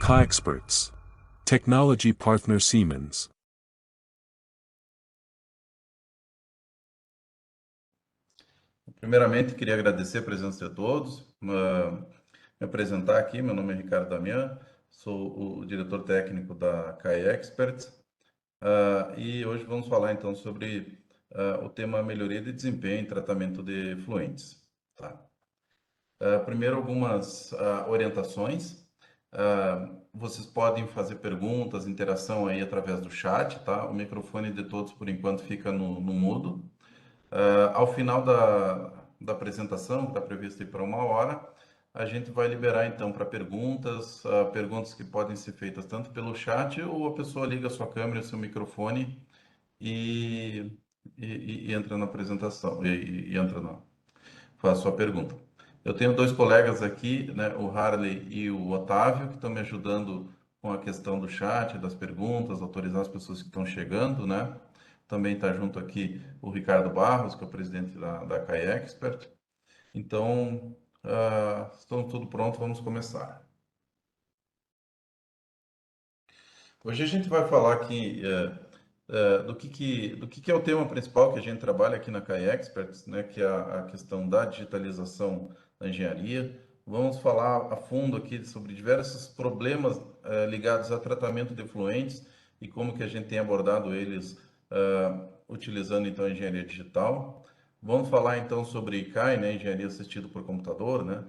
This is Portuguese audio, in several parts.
KaiExperts. Technology Partner Siemens. Primeiramente, queria agradecer a presença de todos. Me apresentar aqui, meu nome é Ricardo Damian, sou o diretor técnico da KaiExperts. E hoje vamos falar então sobre o tema melhoria de desempenho em tratamento de efluentes. Tá? Primeiro, algumas orientações. Vocês podem fazer perguntas, interação aí através do chat, tá? O microfone de todos, por enquanto, fica no mudo. Ao final da apresentação, que está prevista para 1 hora, a gente vai liberar então para perguntas, perguntas que podem ser feitas tanto pelo chat ou a pessoa liga a sua câmera, seu microfone e, e entra na apresentação, e entra na, faz a sua pergunta. Eu tenho dois colegas aqui, né, o Harley e o Otávio, que estão me ajudando com a questão do chat, das perguntas, autorizar as pessoas que estão chegando, né? Também está junto aqui o Ricardo Barros, que é o presidente da KaiExpert. Então, estamos tudo pronto, vamos começar. Hoje a gente vai falar aqui do que é o tema principal que a gente trabalha aqui na KaiExperts, né, que é a questão da digitalização da engenharia. Vamos falar a fundo aqui sobre diversos problemas ligados a tratamento de efluentes e como que a gente tem abordado eles utilizando então a engenharia digital. Vamos falar então sobre KAI, né, engenharia assistida por computador, né,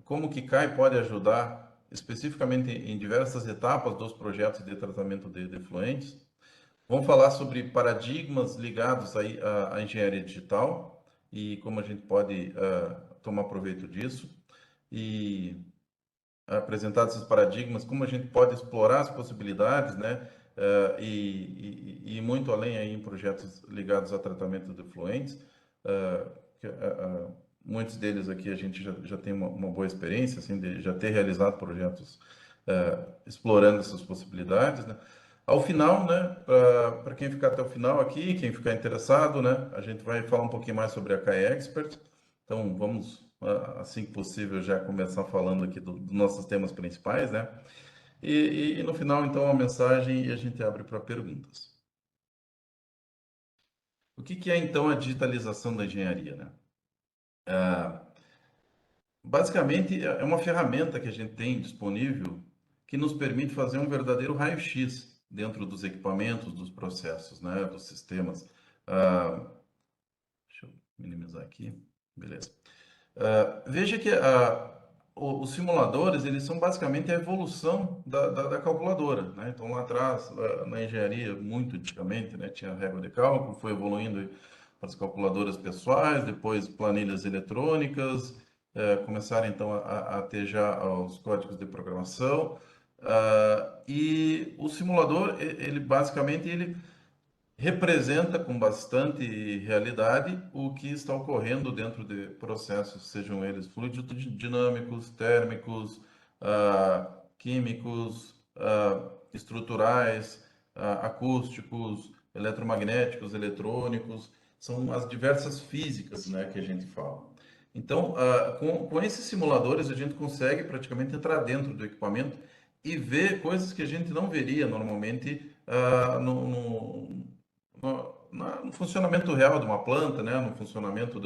como que KAI pode ajudar especificamente em diversas etapas dos projetos de tratamento de efluentes. Vamos falar sobre paradigmas ligados aí à engenharia digital e como a gente pode tomar proveito disso. E apresentar esses paradigmas, como a gente pode explorar as possibilidades, né? E ir muito além aí em projetos ligados a tratamento de efluentes. Muitos deles aqui a gente já tem uma boa experiência, assim, de já ter realizado projetos explorando essas possibilidades, né? Ao final, né, para quem ficar até o final aqui, quem ficar interessado, né, a gente vai falar um pouquinho mais sobre a KaiExpert. Então, vamos, assim que possível, já começar falando aqui dos nossos temas principais, né? E no final, então, a mensagem e a gente abre para perguntas. O que é, então, a digitalização da engenharia, né? Basicamente, é uma ferramenta que a gente tem disponível que nos permite fazer um verdadeiro raio-x dentro dos equipamentos, dos processos, né, dos sistemas. Deixa eu minimizar aqui. Beleza. Veja que os simuladores, eles são basicamente a evolução da calculadora, né? Então, lá atrás, na engenharia, muito antigamente, né, tinha a régua de cálculo, foi evoluindo para as calculadoras pessoais, depois planilhas eletrônicas, começaram então a ter já os códigos de programação, e o simulador, ele basicamente ele representa com bastante realidade o que está ocorrendo dentro de processos, sejam eles fluidodinâmicos, térmicos, químicos, estruturais, acústicos, eletromagnéticos, eletrônicos, são as diversas físicas, né, que a gente fala. Então, com esses simuladores, a gente consegue praticamente entrar dentro do equipamento e ver coisas que a gente não veria normalmente no funcionamento real de uma planta, né, no funcionamento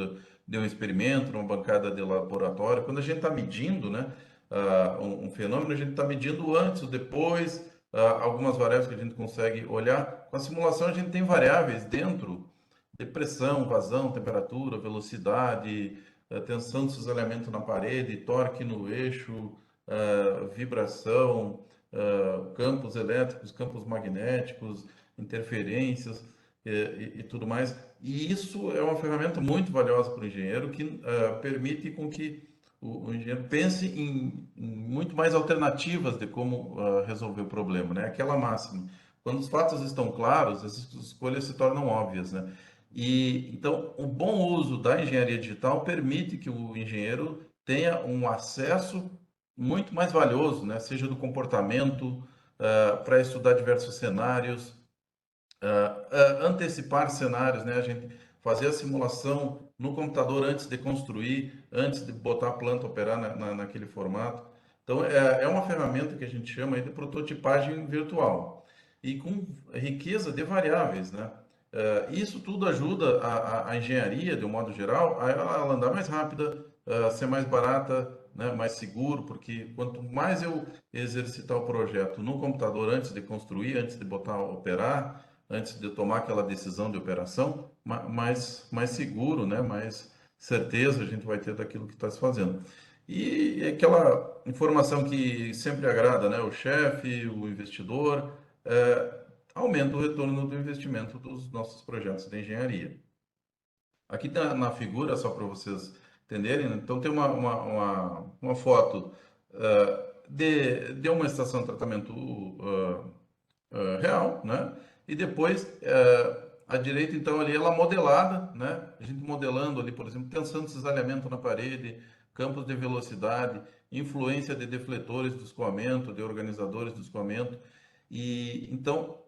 de um experimento, numa bancada de laboratório. Quando a gente está medindo, né, um fenômeno, a gente está medindo antes, ou depois, algumas variáveis que a gente consegue olhar. Com a simulação, a gente tem variáveis dentro de pressão, vazão, temperatura, velocidade, tensão desses elementos na parede, torque no eixo, vibração, campos elétricos, campos magnéticos, interferências e tudo mais. E isso é uma ferramenta muito valiosa para o engenheiro que permite com que o engenheiro pense em muito mais alternativas de como resolver o problema, né? Aquela máxima. Quando os fatos estão claros, as escolhas se tornam óbvias, né? E então, o bom uso da engenharia digital permite que o engenheiro tenha um acesso muito mais valioso, né? Seja do comportamento, para estudar diversos cenários, antecipar cenários, né? A gente fazer a simulação no computador antes de construir, antes de botar a planta operar naquele formato. Então, é uma ferramenta que a gente chama aí de prototipagem virtual e com riqueza de variáveis, né? Isso tudo ajuda a engenharia, de um modo geral, a ela andar mais rápida, a ser mais barata, né? Mais seguro, porque quanto mais eu exercitar o projeto no computador antes de construir, antes de botar a operar, antes de tomar aquela decisão de operação, mais seguro, né? Mais certeza a gente vai ter daquilo que está se fazendo. E aquela informação que sempre agrada, né? O chefe, o investidor, aumenta o retorno do investimento dos nossos projetos de engenharia. Aqui na figura, só para vocês entenderem, né? Então tem uma foto de uma estação de tratamento real, né? E depois à direita, então, ali ela modelada, né? A gente modelando ali, por exemplo, tensão de cisalhamento na parede, campos de velocidade, influência de defletores do escoamento, de organizadores do escoamento. E então,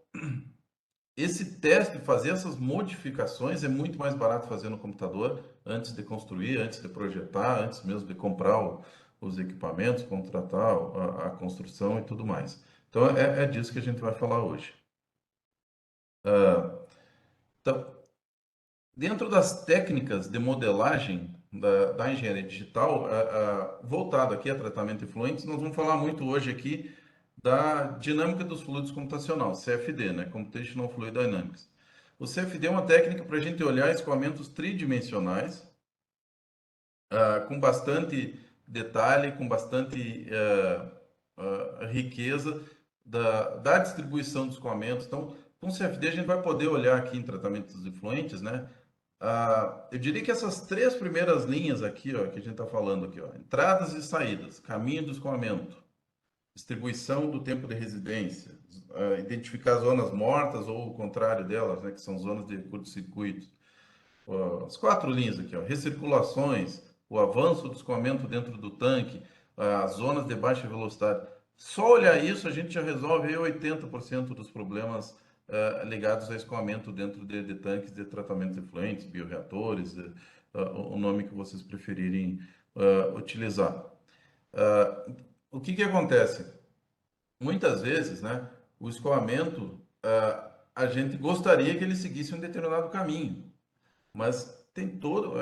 esse teste, fazer essas modificações é muito mais barato fazer no computador antes de construir, antes de projetar, antes mesmo de comprar os equipamentos, contratar a construção e tudo mais. Então é disso que a gente vai falar hoje. Então, dentro das técnicas de modelagem da engenharia digital, voltado aqui a tratamento de fluentes, nós vamos falar muito hoje aqui da dinâmica dos fluidos computacional, CFD, né? Computational Fluid Dynamics. O CFD é uma técnica para a gente olhar escoamentos tridimensionais, com bastante detalhe, com bastante riqueza da distribuição dos escoamentos. Então, com o CFD a gente vai poder olhar aqui em tratamentos de efluentes, né? Eu diria que essas três primeiras linhas aqui, ó, que a gente está falando aqui, ó, entradas e saídas, caminho do escoamento, distribuição do tempo de residência, identificar zonas mortas ou o contrário delas, né, que são zonas de curto-circuito. As quatro linhas aqui, ó, recirculações, o avanço do escoamento dentro do tanque, as zonas de baixa velocidade. Só olhar isso, a gente já resolve aí 80% dos problemas ligados a escoamento dentro de tanques de tratamento de efluentes, bioreatores, o nome que vocês preferirem utilizar. Uh, o que acontece? Muitas vezes, né, o escoamento, a gente gostaria que ele seguisse um determinado caminho, mas tem todo,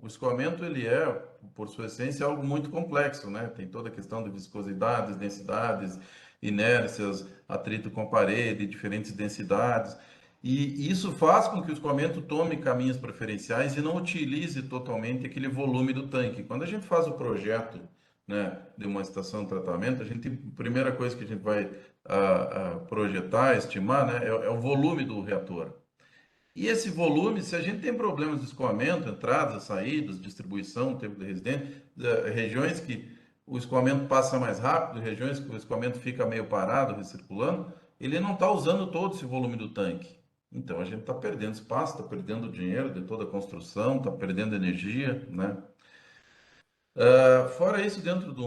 o escoamento ele é, por sua essência, algo muito complexo, né? Tem toda a questão de viscosidades, densidades, inércias, atrito com a parede, diferentes densidades. E isso faz com que o escoamento tome caminhos preferenciais e não utilize totalmente aquele volume do tanque. Quando a gente faz o projeto, né, de uma estação de tratamento, a primeira coisa que a gente vai projetar, estimar, né, é o volume do reator. E esse volume, se a gente tem problemas de escoamento, entradas, saídas, distribuição, tempo de residência, regiões que o escoamento passa mais rápido, regiões que o escoamento fica meio parado, recirculando, ele não está usando todo esse volume do tanque. Então a gente está perdendo espaço, está perdendo dinheiro de toda a construção, está perdendo energia, né? Fora isso, dentro de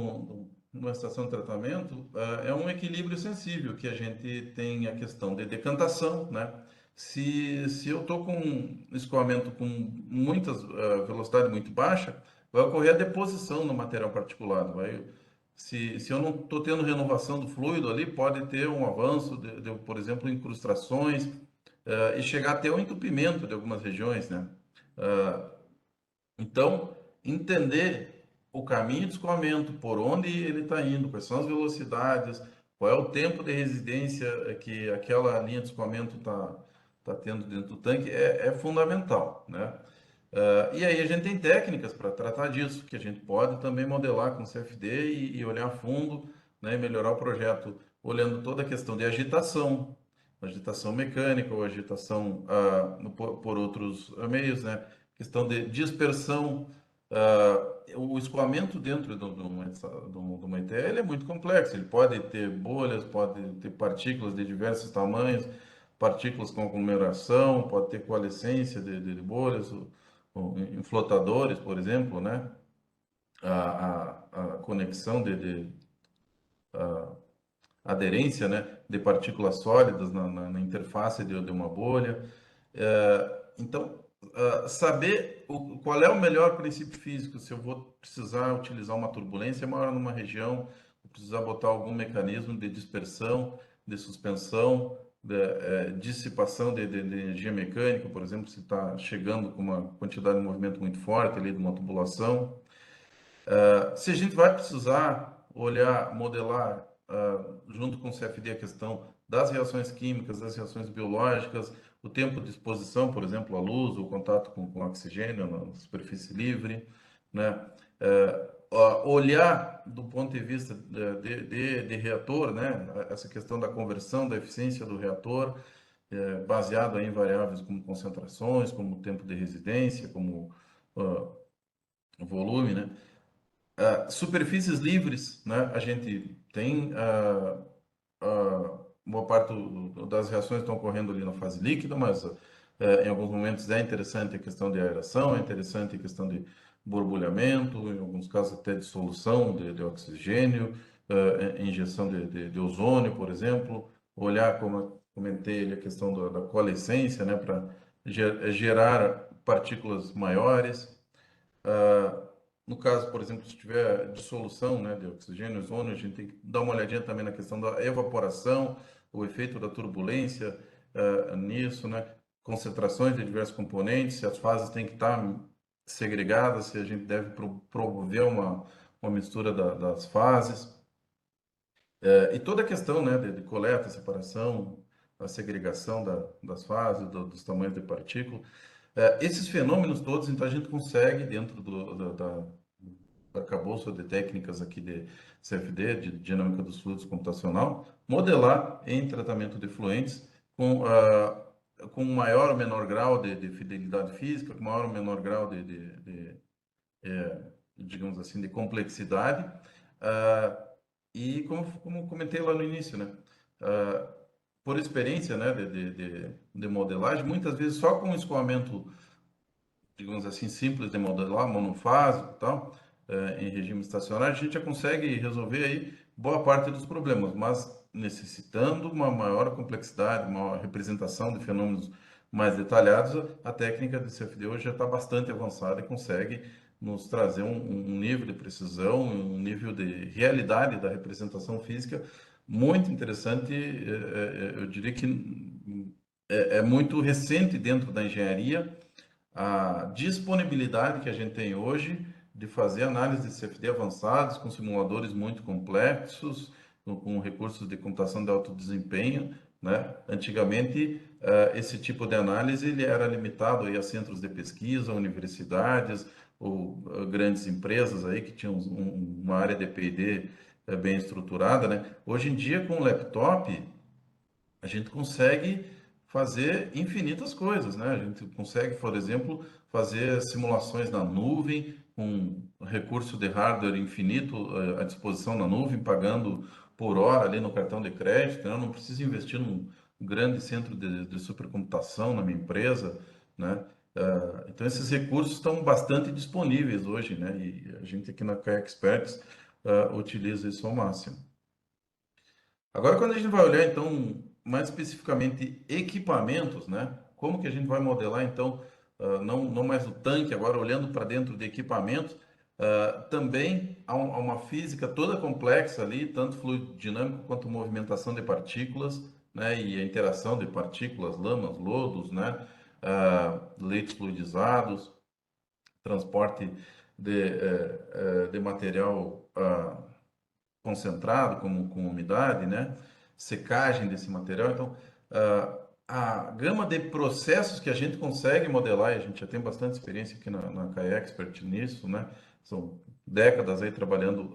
uma estação de tratamento, é um equilíbrio sensível que a gente tem a questão de decantação, né? Se eu estou com um escoamento com muitas velocidade muito baixa, vai ocorrer a deposição no material particulado. Se eu não estou tendo renovação do fluido ali, pode ter um avanço por exemplo, incrustações, e chegar até o entupimento de algumas regiões, né? Ah, então, entender o caminho de escoamento, por onde ele está indo, quais são as velocidades, qual é o tempo de residência que aquela linha de escoamento tá tendo dentro do tanque, é fundamental, né? E aí a gente tem técnicas para tratar disso, que a gente pode também modelar com CFD e olhar a fundo, né, e melhorar o projeto, olhando toda a questão de agitação mecânica ou agitação por outros meios, né? Questão de dispersão. O escoamento dentro de uma ETL é muito complexo. Ele pode ter bolhas, pode ter partículas de diversos tamanhos, partículas com aglomeração, pode ter coalescência de bolhas, em flotadores, por exemplo, né? A conexão de aderência, né, de partículas sólidas na interface de uma bolha. Então, saber qual é o melhor princípio físico, se eu vou precisar utilizar uma turbulência maior numa região, vou precisar botar algum mecanismo de dispersão, de suspensão, de dissipação de energia mecânica, por exemplo, se está chegando com uma quantidade de movimento muito forte ali de uma tubulação. Se a gente vai precisar olhar, modelar, junto com o CFD, a questão das reações químicas, das reações biológicas, o tempo de exposição, por exemplo, à luz, o contato com oxigênio na superfície livre, né? Olhar do ponto de vista de reator, né? Essa questão da conversão, da eficiência do reator, baseado em variáveis como concentrações, como tempo de residência, como volume, né? Superfícies livres, né? A gente tem boa parte das reações estão ocorrendo ali na fase líquida, mas em alguns momentos é interessante a questão de aeração, é interessante a questão de borbulhamento, em alguns casos até dissolução de oxigênio, injeção de ozônio, por exemplo, olhar, como eu comentei, ali, a questão da coalescência, né, para gerar partículas maiores. No caso, por exemplo, se tiver dissolução, né, de oxigênio, ozônio, a gente tem que dar uma olhadinha também na questão da evaporação, o efeito da turbulência nisso, né? Concentrações de diversos componentes, se as fases têm que estar segregadas, se a gente deve promover uma mistura das fases. E toda a questão, né, de coleta, separação, a segregação das fases, dos tamanhos de partícula. Esses fenômenos todos, então, a gente consegue, dentro da arcabouço de técnicas aqui de CFD, de dinâmica dos fluidos computacional, modelar em tratamento de fluentes com maior ou menor grau de fidelidade física, com maior ou menor grau digamos assim, de complexidade. E como comentei lá no início, né? Por experiência, né, de modelagem, muitas vezes só com escoamento, digamos assim, simples de modelar, monofásico e tal, em regime estacionário, a gente já consegue resolver aí boa parte dos problemas, mas necessitando uma maior complexidade, uma representação de fenômenos mais detalhados, a técnica de CFD hoje já está bastante avançada e consegue nos trazer um nível de precisão, um nível de realidade da representação física muito interessante. Eu diria que é muito recente dentro da engenharia a disponibilidade que a gente tem hoje de fazer análise de CFD avançados com simuladores muito complexos, com recursos de computação de alto desempenho, né? Antigamente, esse tipo de análise ele era limitado aí a centros de pesquisa, universidades ou grandes empresas aí que tinham uma área de P&D bem estruturada, né? Hoje em dia, com o laptop, a gente consegue fazer infinitas coisas, né? A gente consegue, por exemplo, fazer simulações na nuvem, com recurso de hardware infinito à disposição na nuvem, pagando por hora ali no cartão de crédito, né? Eu não preciso investir num grande centro de supercomputação na minha empresa, né? Então, esses recursos estão bastante disponíveis hoje, né? E a gente aqui na Kayak Experts utiliza isso ao máximo. Agora, quando a gente vai olhar, então, mais especificamente equipamentos, né? Como que a gente vai modelar, então, não mais o tanque, agora olhando para dentro de equipamentos, também há uma física toda complexa ali, tanto fluido dinâmico quanto movimentação de partículas, né? E a interação de partículas, lamas, lodos, né? Leitos fluidizados, transporte de material concentrado, como com umidade, né? Secagem desse material. Então, a gama de processos que a gente consegue modelar, e a gente já tem bastante experiência aqui na KAI Expert nisso, né? São décadas aí trabalhando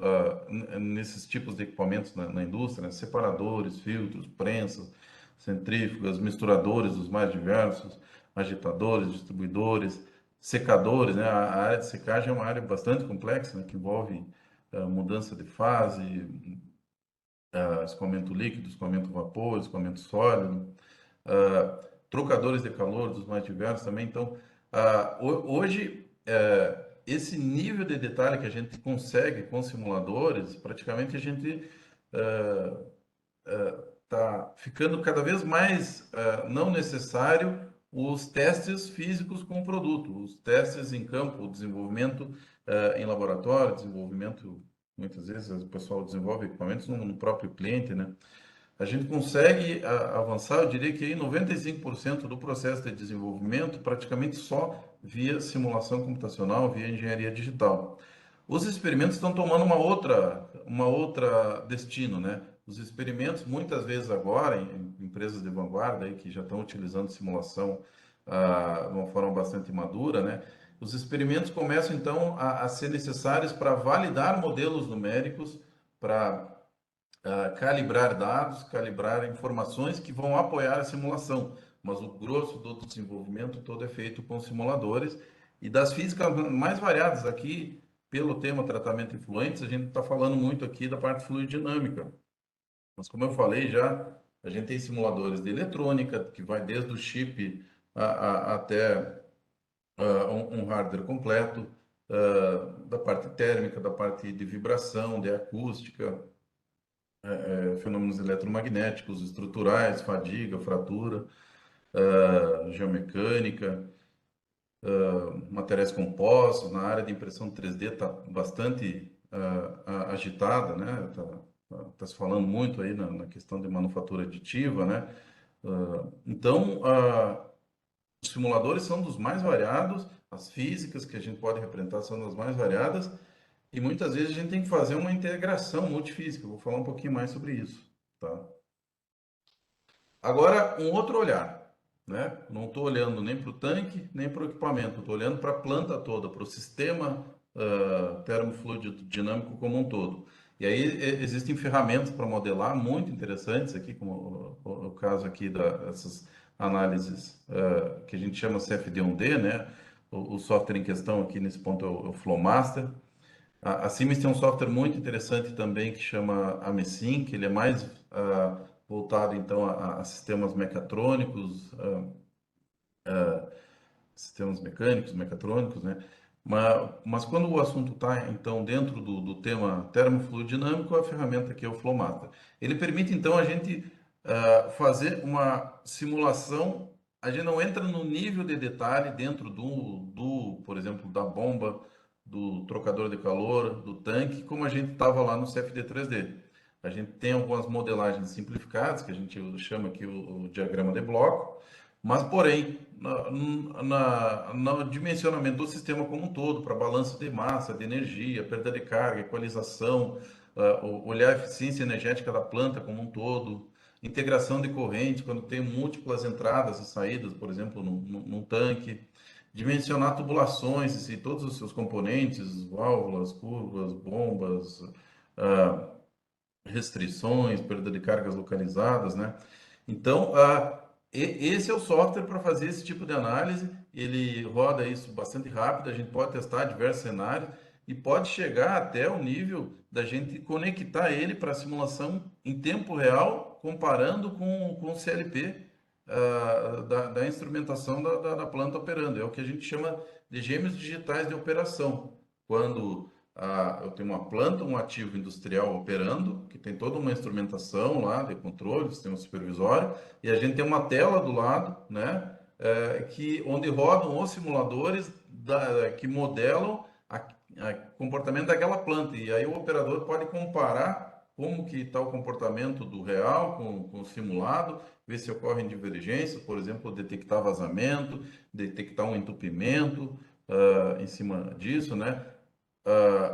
nesses tipos de equipamentos na indústria, né? Separadores, filtros, prensas, centrífugas, misturadores dos mais diversos, agitadores, distribuidores, secadores, né? A área de secagem é uma área bastante complexa, né? Que envolve mudança de fase, escoamento líquido, escoamento vapor, escoamento sólido, trocadores de calor dos mais diversos também. Então, hoje, esse nível de detalhe que a gente consegue com simuladores, praticamente a gente está ficando cada vez mais não necessário os testes físicos com o produto, os testes em campo, o desenvolvimento em laboratório, desenvolvimento, muitas vezes o pessoal desenvolve equipamentos no próprio cliente, né? A gente consegue avançar, eu diria que aí 95% do processo de desenvolvimento praticamente só via simulação computacional, via engenharia digital. Os experimentos estão tomando uma outra destino, né? Os experimentos, muitas vezes agora, em empresas de vanguarda aí, que já estão utilizando simulação de uma forma bastante madura, né? Os experimentos começam então a ser necessários para validar modelos numéricos, para calibrar dados, calibrar informações que vão apoiar a simulação. Mas o grosso do desenvolvimento todo é feito com simuladores e das físicas mais variadas. Aqui, pelo tema tratamento de fluentes, a gente está falando muito aqui da parte fluidodinâmica. Mas como eu falei já, a gente tem simuladores de eletrônica, que vai desde o chip até um hardware completo, da parte térmica, da parte de vibração, de acústica, fenômenos eletromagnéticos, estruturais, fadiga, fratura, geomecânica, materiais compostos. Na área de impressão 3D está bastante agitada, né? Tá se falando muito aí na questão de manufatura aditiva, né? Então, os simuladores são dos mais variados, as físicas que a gente pode representar são das mais variadas, e muitas vezes a gente tem que fazer uma integração multifísica. Eu vou falar um pouquinho mais sobre isso, tá? Agora, um outro olhar, né? Não estou olhando nem para o tanque, nem para o equipamento, estou olhando para a planta toda, para o sistema termofluidodinâmico como um todo. E aí existem ferramentas para modelar muito interessantes aqui, como o caso aqui dessas análises que a gente chama CFD1D, né? O software em questão aqui nesse ponto é o Flowmaster. A Siemens tem um software muito interessante também que chama AMESYNC, ele é mais voltado então a sistemas mecatrônicos, sistemas mecânicos, mecatrônicos, né? Mas quando o assunto está então dentro do tema termofluidinâmico, a ferramenta aqui é o Flowmaster. Ele permite então a gente fazer uma simulação. A gente não entra no nível de detalhe dentro por exemplo, da bomba, do trocador de calor, do tanque, como a gente estava lá no CFD 3D. A gente tem algumas modelagens simplificadas, que a gente chama aqui o diagrama de bloco, mas, porém, no dimensionamento do sistema como um todo, para balanço de massa, de energia, perda de carga, equalização, olhar a eficiência energética da planta como um todo, integração de corrente, quando tem múltiplas entradas e saídas, por exemplo, num tanque, dimensionar tubulações e todos os seus componentes, válvulas, curvas, bombas, restrições, perda de cargas localizadas, né? Então, esse é o software para fazer esse tipo de análise. Ele roda isso bastante rápido, a gente pode testar diversos cenários e pode chegar até o nível da gente conectar ele para simulação em tempo real, comparando com o CLP da instrumentação da planta operando. É o que a gente chama de gêmeos digitais de operação. Quando eu tenho uma planta, um ativo industrial operando, que tem toda uma instrumentação lá de controle, sistema supervisório, e a gente tem uma tela do lado, né, onde rodam os simuladores que modelam comportamento daquela planta. E aí o operador pode comparar como que está o comportamento do real com o simulado, ver se ocorrem divergências, por exemplo, detectar vazamento, detectar um entupimento em cima disso, né?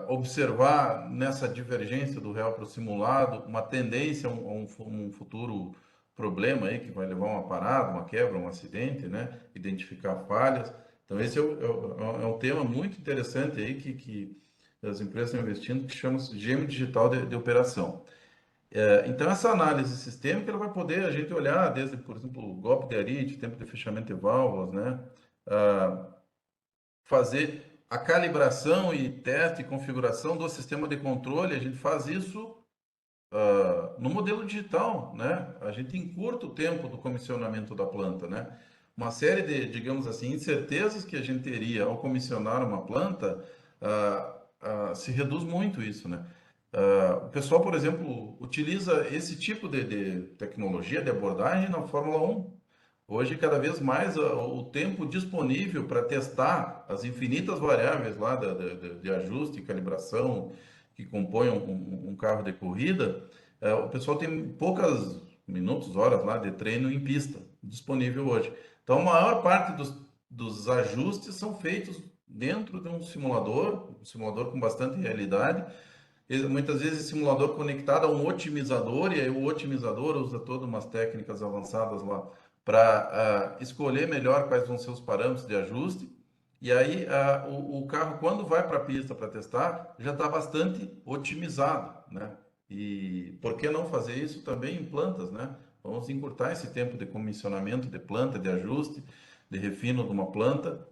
Observar nessa divergência do real para o simulado uma tendência a um futuro problema aí que vai levar a uma parada, uma quebra, um acidente, né? Identificar falhas. Então esse é um tema muito interessante aí que as empresas estão investindo, que chama-se gêmeo digital de operação. Então essa análise sistêmica ela vai poder a gente olhar desde, por exemplo, golpe de arite, tempo de fechamento de válvulas, né? Fazer a calibração e teste e configuração do sistema de controle, a gente faz isso no modelo digital, né? A gente encurta o tempo do comissionamento da planta, né? Uma série de, digamos assim, incertezas que a gente teria ao comissionar uma planta, se reduz muito isso, né? O pessoal, por exemplo, utiliza esse tipo de tecnologia, de abordagem na Fórmula 1. Hoje, cada vez mais, o tempo disponível para testar as infinitas variáveis lá de ajuste e calibração que compõem um carro de corrida, o pessoal tem poucos minutos, horas lá de treino em pista disponível hoje. Então, a maior parte dos ajustes são feitos dentro de um simulador com bastante realidade, muitas vezes simulador conectado a um otimizador, e aí o otimizador usa todas umas técnicas avançadas lá para escolher melhor quais vão ser os parâmetros de ajuste. E aí o carro, quando vai para a pista para testar, já está bastante otimizado, né? E por que não fazer isso também em plantas, né? Vamos encurtar esse tempo de comissionamento de planta, de ajuste, de refino de uma planta,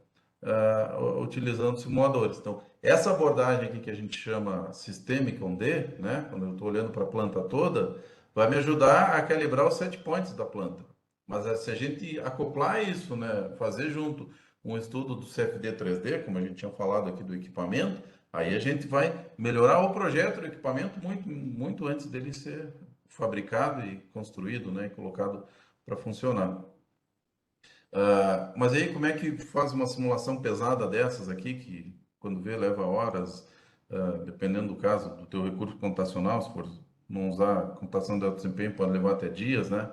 utilizando simuladores. Então, essa abordagem aqui que a gente chama Systemic on-D, né, quando eu estou olhando para a planta toda, vai me ajudar a calibrar os set points da planta. Mas se a gente acoplar isso, né, fazer junto um estudo do CFD 3D, como a gente tinha falado aqui do equipamento, aí a gente vai melhorar o projeto do equipamento muito, muito antes dele ser fabricado e construído, né, e colocado para funcionar. Mas aí como é que faz uma simulação pesada dessas aqui, que quando vê leva horas, dependendo do caso, do teu recurso computacional, se for não usar computação de alto desempenho, pode levar até dias, né?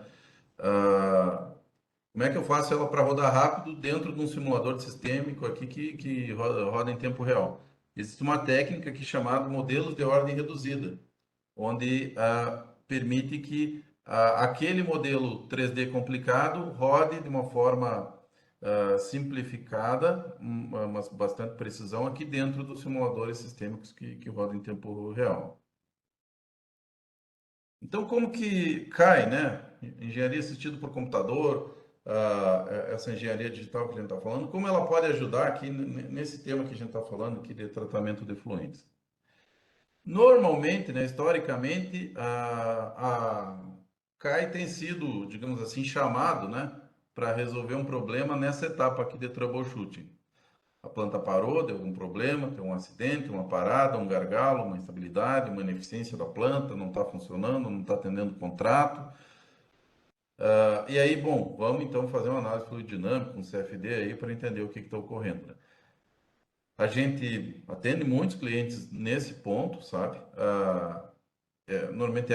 Como é que eu faço ela para rodar rápido dentro de um simulador sistêmico aqui que roda em tempo real? Existe uma técnica que é chamada modelos de ordem reduzida, onde permite que aquele modelo 3D complicado rode de uma forma simplificada, mas bastante precisão aqui dentro dos simuladores sistêmicos que rodam em tempo real. Então, como que cai, né? Engenharia assistida por computador, essa engenharia digital que a gente está falando, como ela pode ajudar aqui nesse tema que a gente está falando aqui de tratamento de efluentes? Normalmente, né, historicamente, a CAI tem sido, digamos assim, chamado, né, para resolver um problema nessa etapa aqui de troubleshooting. A planta parou, deu algum problema, tem um acidente, uma parada, um gargalo, uma instabilidade, uma ineficiência da planta, não está funcionando, não está atendendo o contrato. E aí, bom, vamos então fazer uma análise fluidodinâmica, um CFD aí, para entender o que está ocorrendo, né? A gente atende muitos clientes nesse ponto, sabe? Normalmente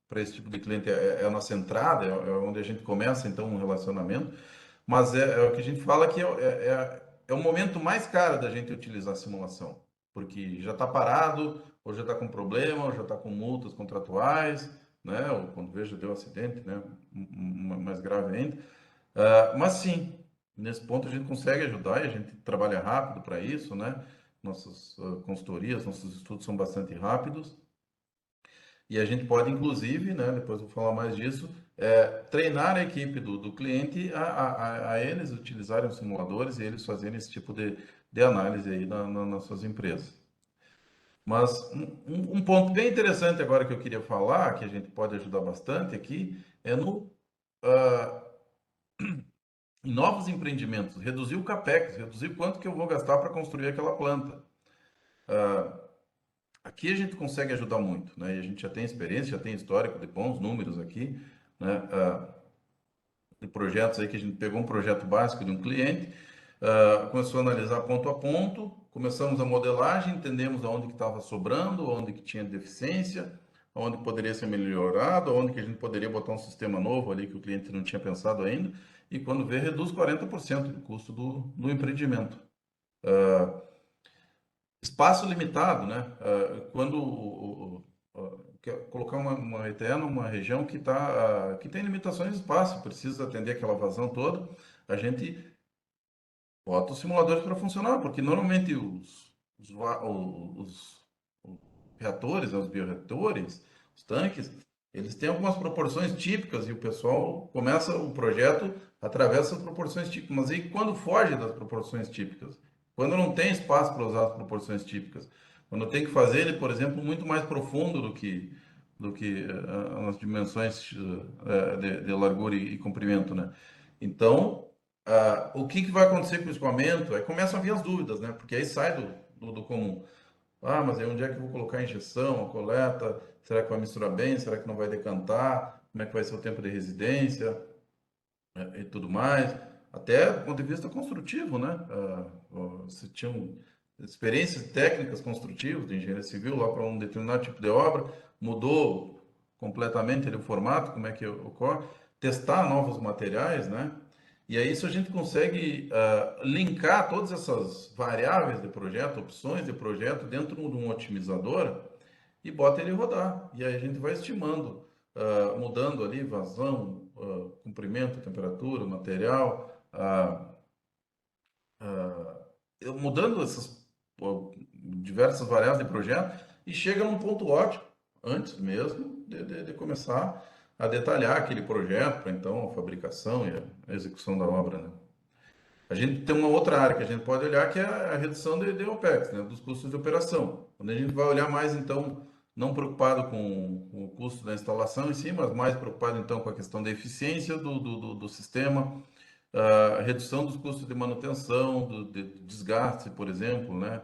para esse tipo de cliente é a nossa entrada, é onde a gente começa então um relacionamento, mas é o que a gente fala que é o momento mais caro da gente utilizar a simulação, porque já está parado, ou já está com problema, ou já está com multas contratuais, né? Ou quando veja deu acidente, né? Mais grave ainda. Mas sim, nesse ponto a gente consegue ajudar e a gente trabalha rápido para isso, né? Nossas consultorias, nossos estudos são bastante rápidos. E a gente pode, inclusive, né, depois eu vou falar mais disso, treinar a equipe do cliente a eles utilizarem os simuladores e eles fazerem esse tipo de análise aí nas suas empresas. Mas um ponto bem interessante agora que eu queria falar, que a gente pode ajudar bastante aqui, é em novos empreendimentos, reduzir o capex, reduzir quanto que eu vou gastar para construir aquela planta. Aqui a gente consegue ajudar muito, né? E a gente já tem experiência, já tem histórico de bons números aqui, né? De projetos aí que a gente pegou um projeto básico de um cliente, começou a analisar ponto a ponto, começamos a modelagem, entendemos aonde que estava sobrando, onde que tinha deficiência, onde poderia ser melhorado, onde que a gente poderia botar um sistema novo ali que o cliente não tinha pensado ainda, e quando vê, reduz 40% do custo do empreendimento. Espaço limitado, né? Quando colocar uma ETE numa região que tem limitações de espaço, precisa atender aquela vazão toda, a gente bota os simuladores para funcionar, porque normalmente os reatores, os bioreatores, os tanques, eles têm algumas proporções típicas e o pessoal começa o projeto através dessas proporções típicas. Mas aí quando foge das proporções típicas, quando não tem espaço para usar as proporções típicas, quando tem que fazer ele, por exemplo, muito mais profundo do que as dimensões de largura e comprimento, né? Então, o que vai acontecer com o escoamento? Aí começam a vir as dúvidas, né? Porque aí sai do comum. Mas aí onde é que eu vou colocar a injeção, a coleta? Será que vai misturar bem? Será que não vai decantar? Como é que vai ser o tempo de residência? e tudo mais, até do ponto de vista construtivo, né? Se tinham experiências técnicas construtivas de engenharia civil lá para um determinado tipo de obra, mudou completamente ali o formato, como é que ocorre, testar novos materiais, né? E aí isso a gente consegue linkar todas essas variáveis de projeto, opções de projeto dentro de um otimizador e bota ele rodar. E aí a gente vai estimando, mudando ali vazão, comprimento, temperatura, material, mudando essas diversas variáveis de projeto e chega num ponto ótimo, antes mesmo de começar a detalhar aquele projeto, para então a fabricação e a execução da obra, né? A gente tem uma outra área que a gente pode olhar, que é a redução de OPEX, né, dos custos de operação. Quando a gente vai olhar mais, então, não preocupado com o custo da instalação em si, mas mais preocupado, então, com a questão da eficiência do sistema, a redução dos custos de manutenção, de desgaste, por exemplo, né,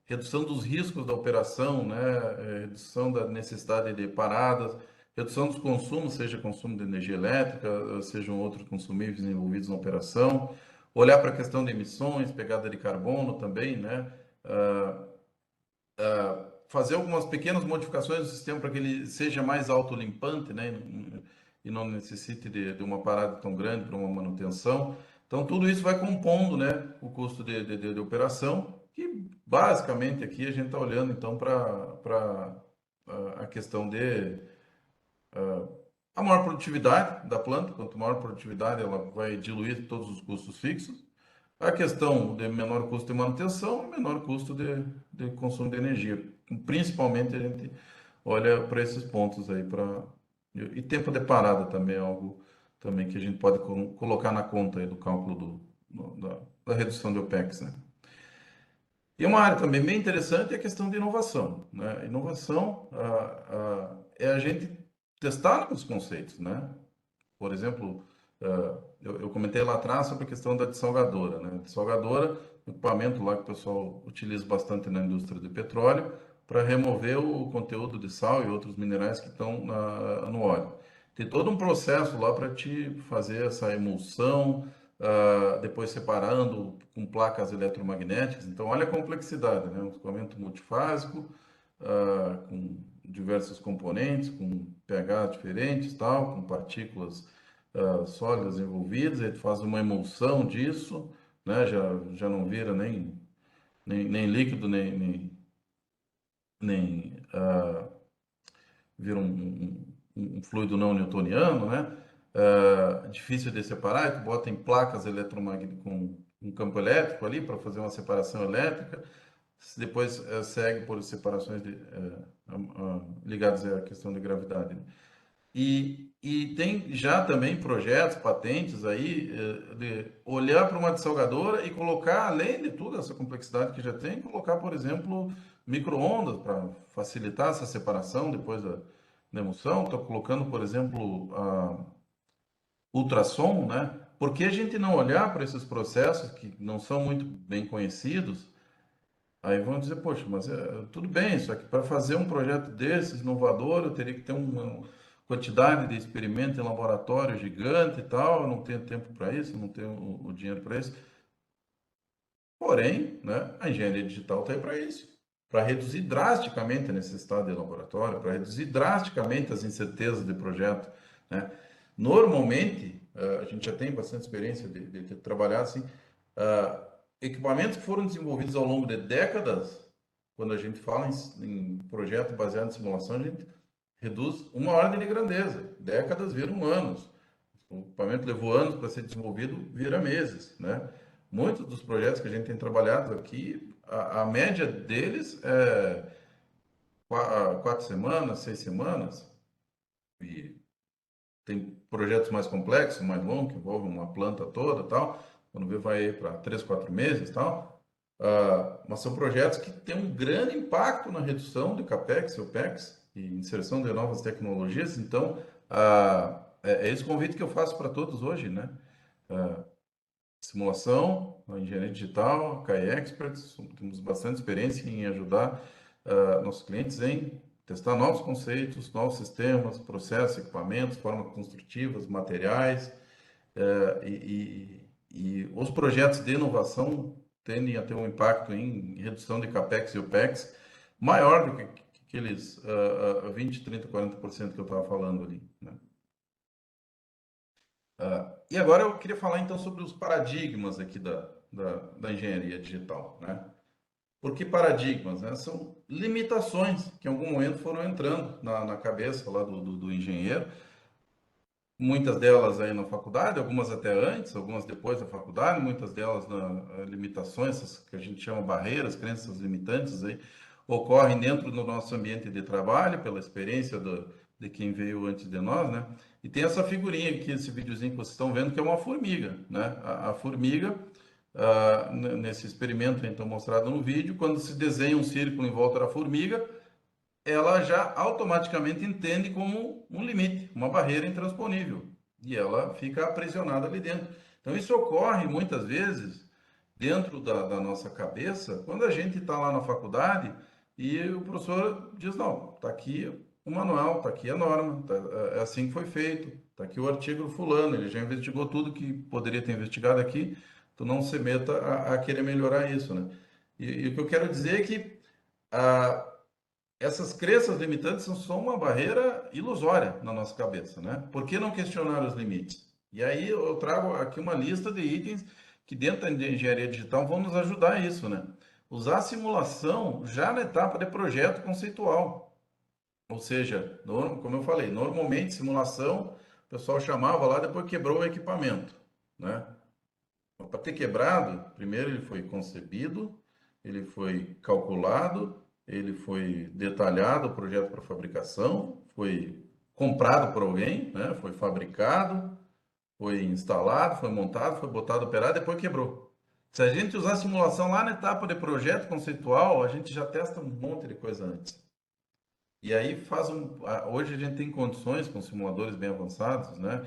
redução dos riscos da operação, né, redução da necessidade de paradas, redução dos consumos, seja consumo de energia elétrica, sejam outros consumíveis envolvidos na operação, olhar para a questão de emissões, pegada de carbono também, né? Fazer algumas pequenas modificações no sistema para que ele seja mais autolimpante, né? E não necessite de uma parada tão grande para uma manutenção. Então, tudo isso vai compondo, né, o custo de operação, que basicamente aqui a gente está olhando, então, para a questão de a maior produtividade da planta. Quanto maior a produtividade, ela vai diluir todos os custos fixos. A questão de menor custo de manutenção e menor custo de consumo de energia. Principalmente a gente olha para esses pontos aí. E tempo de parada também é algo também que a gente pode colocar na conta aí do cálculo da redução de OPEX, né? E uma área também bem interessante é a questão de inovação, né? Inovação é a gente testar novos conceitos, né? Por exemplo, eu comentei lá atrás sobre a questão da dessalgadora, né? Dessalgadora, um equipamento lá que o pessoal utiliza bastante na indústria de petróleo para remover o conteúdo de sal e outros minerais que estão no óleo. Tem todo um processo lá para te fazer essa emulsão, depois separando com placas eletromagnéticas. Então, olha a complexidade, né? Um equipamento multifásico, com diversos componentes, com pH diferentes, tal, com partículas sólidas envolvidas, aí tu faz uma emulsão disso, né? Já não vira nem líquido, nem vira um fluido não newtoniano, né? Difícil de separar, e tu bota em placas eletromagnéticas com um campo elétrico ali para fazer uma separação elétrica, depois segue por separações ligadas à questão de gravidade, né? E tem já também projetos, patentes aí, de olhar para uma dessalgadora e colocar, além de tudo, essa complexidade que já tem, colocar, por exemplo, micro-ondas para facilitar essa separação depois da emulsão. Estou colocando, por exemplo, a ultrassom, né? Por que a gente não olhar para esses processos que não são muito bem conhecidos? Aí vão dizer, poxa, mas tudo bem, só que para fazer um projeto desses, inovador, eu teria que ter uma quantidade de experimento em laboratório gigante e tal, eu não tenho tempo para isso, não tenho o dinheiro para isso. Porém, né, a engenharia digital está aí para isso, para reduzir drasticamente a necessidade de laboratório, para reduzir drasticamente as incertezas de projeto, né? Normalmente, a gente já tem bastante experiência de ter trabalhado assim, equipamentos que foram desenvolvidos ao longo de décadas, quando a gente fala em projeto baseado em simulação, a gente reduz uma ordem de grandeza. Décadas viram anos. O equipamento levou anos para ser desenvolvido, vira meses, né? Muitos dos projetos que a gente tem trabalhado aqui, a média deles é 4 semanas, 6 semanas. E tem projetos mais complexos, mais longos, que envolvem uma planta toda, tal. Quando vê, vai para 3, 4 meses, tal. Mas são projetos que têm um grande impacto na redução de CAPEX e OPEX e inserção de novas tecnologias. Então, é esse convite que eu faço para todos hoje, né? Simulação, a engenharia digital, a KI Experts, temos bastante experiência em ajudar nossos clientes em testar novos conceitos, novos sistemas, processos, equipamentos, formas construtivas, materiais, E os projetos de inovação tendem a ter um impacto em redução de CAPEX e OPEX maior do que aqueles 20, 30, 40% que eu estava falando ali, né? E agora eu queria falar então sobre os paradigmas aqui da engenharia digital, né? Por que paradigmas, né? São limitações que em algum momento foram entrando na cabeça lá do engenheiro, muitas delas aí na faculdade, algumas até antes, algumas depois da faculdade, muitas delas na limitações, essas que a gente chama barreiras, crenças limitantes aí, ocorrem dentro do nosso ambiente de trabalho, pela experiência de quem veio antes de nós, né? E tem essa figurinha aqui, esse videozinho que vocês estão vendo, que é uma formiga, né? A formiga, nesse experimento então mostrado no vídeo, quando se desenha um círculo em volta da formiga, ela já automaticamente entende como um limite, uma barreira intransponível. E ela fica aprisionada ali dentro. Então, isso ocorre muitas vezes dentro da nossa cabeça, quando a gente está lá na faculdade e o professor diz: não, está aqui o manual, está aqui a norma, é assim que foi feito, está aqui o artigo do fulano, ele já investigou tudo que poderia ter investigado aqui, tu não se meta a querer melhorar isso, né? E o que eu quero dizer é que a, essas crenças limitantes são só uma barreira ilusória na nossa cabeça, né? Por que não questionar os limites? E aí eu trago aqui uma lista de itens que dentro da engenharia digital vão nos ajudar a isso, né? Usar a simulação já na etapa de projeto conceitual. Ou seja, como eu falei, normalmente simulação o pessoal chamava lá depois quebrou o equipamento, né? Para ter quebrado, primeiro ele foi concebido, ele foi calculado, ele foi detalhado o projeto para fabricação, foi comprado por alguém, né? Foi fabricado, foi instalado, foi montado, foi botado, operado, depois quebrou. Se a gente usar a simulação lá na etapa de projeto conceitual, a gente já testa um monte de coisa antes. E aí hoje a gente tem condições com simuladores bem avançados, né?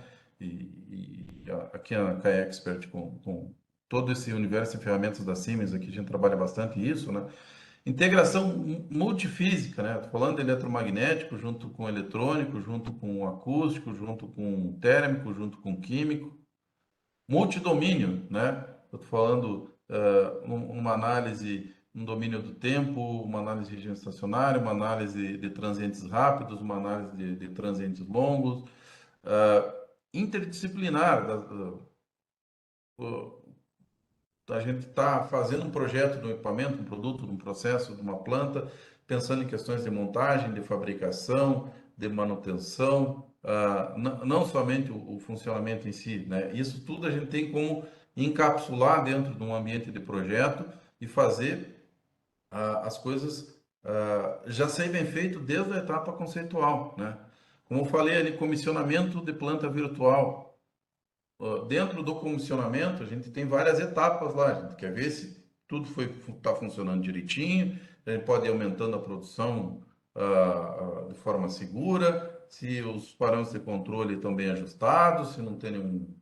Aqui a KAI Expert com todo esse universo de ferramentas da Siemens, aqui a gente trabalha bastante isso, né? Integração multifísica, né? Estou falando de eletromagnético junto com eletrônico, junto com acústico, junto com térmico, junto com químico. Multidomínio, né? Eu estou falando uma análise, um domínio do tempo, uma análise de regime estacionário, uma análise de transientes rápidos, uma análise de transientes longos, interdisciplinar. A gente está fazendo um projeto de um equipamento, um produto, de um processo, de uma planta, pensando em questões de montagem, de fabricação, de manutenção, não somente o funcionamento em si, né? Isso tudo a gente tem como encapsular dentro de um ambiente de projeto e fazer as coisas já serem bem feito desde a etapa conceitual, né? Como eu falei ali, comissionamento de planta virtual. Dentro do comissionamento, a gente tem várias etapas lá. A gente quer ver se tudo está funcionando direitinho, a gente pode ir aumentando a produção de forma segura, se os parâmetros de controle estão bem ajustados, se não tem nenhum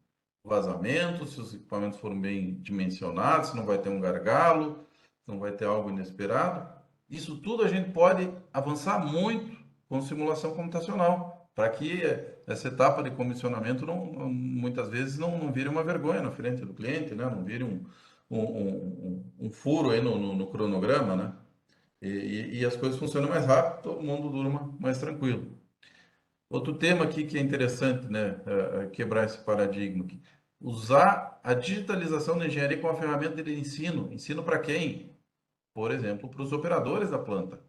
vazamento, se os equipamentos foram bem dimensionados, se não vai ter um gargalo, se não vai ter algo inesperado. Isso tudo a gente pode avançar muito com simulação computacional, para que essa etapa de comissionamento muitas vezes não vire uma vergonha na frente do cliente, né? Não vire um furo aí no cronograma, né? E as coisas funcionam mais rápido, todo mundo durma mais tranquilo. Outro tema aqui que é interessante, né? Quebrar esse paradigma aqui. Usar a digitalização da engenharia como uma ferramenta de ensino. Ensino para quem? Por exemplo, para os operadores da planta.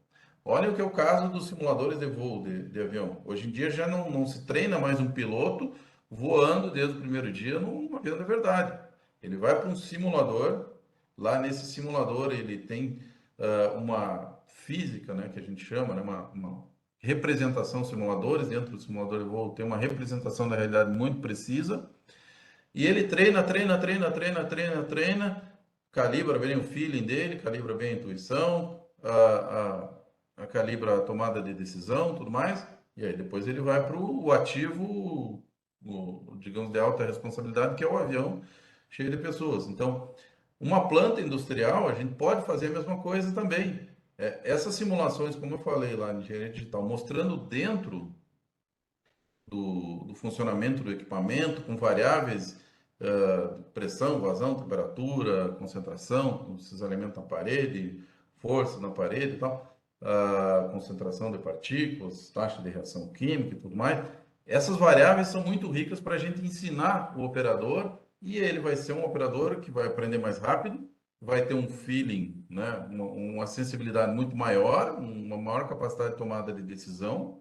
Olha o que é o caso dos simuladores de voo de avião. Hoje em dia já não se treina mais um piloto voando desde o primeiro dia num avião de verdade. Ele vai para um simulador, lá nesse simulador ele tem uma física, né, que a gente chama, né, uma representação simuladores, dentro do simulador de voo tem uma representação da realidade muito precisa, e ele treina, calibra bem o feeling dele, calibra bem a intuição, calibra a tomada de decisão, tudo mais. E aí depois ele vai para o ativo, digamos, de alta responsabilidade, que é o avião cheio de pessoas. Então, uma planta industrial, a gente pode fazer a mesma coisa também. Essas simulações, como eu falei lá em engenharia digital, mostrando dentro do funcionamento do equipamento, com variáveis pressão, vazão, temperatura, concentração, esses elementos na parede, força na parede e tal, concentração de partículas, taxa de reação química e tudo mais. Essas variáveis são muito ricas para a gente ensinar o operador e ele vai ser um operador que vai aprender mais rápido, vai ter um feeling, né, uma sensibilidade muito maior, uma maior capacidade de tomada de decisão,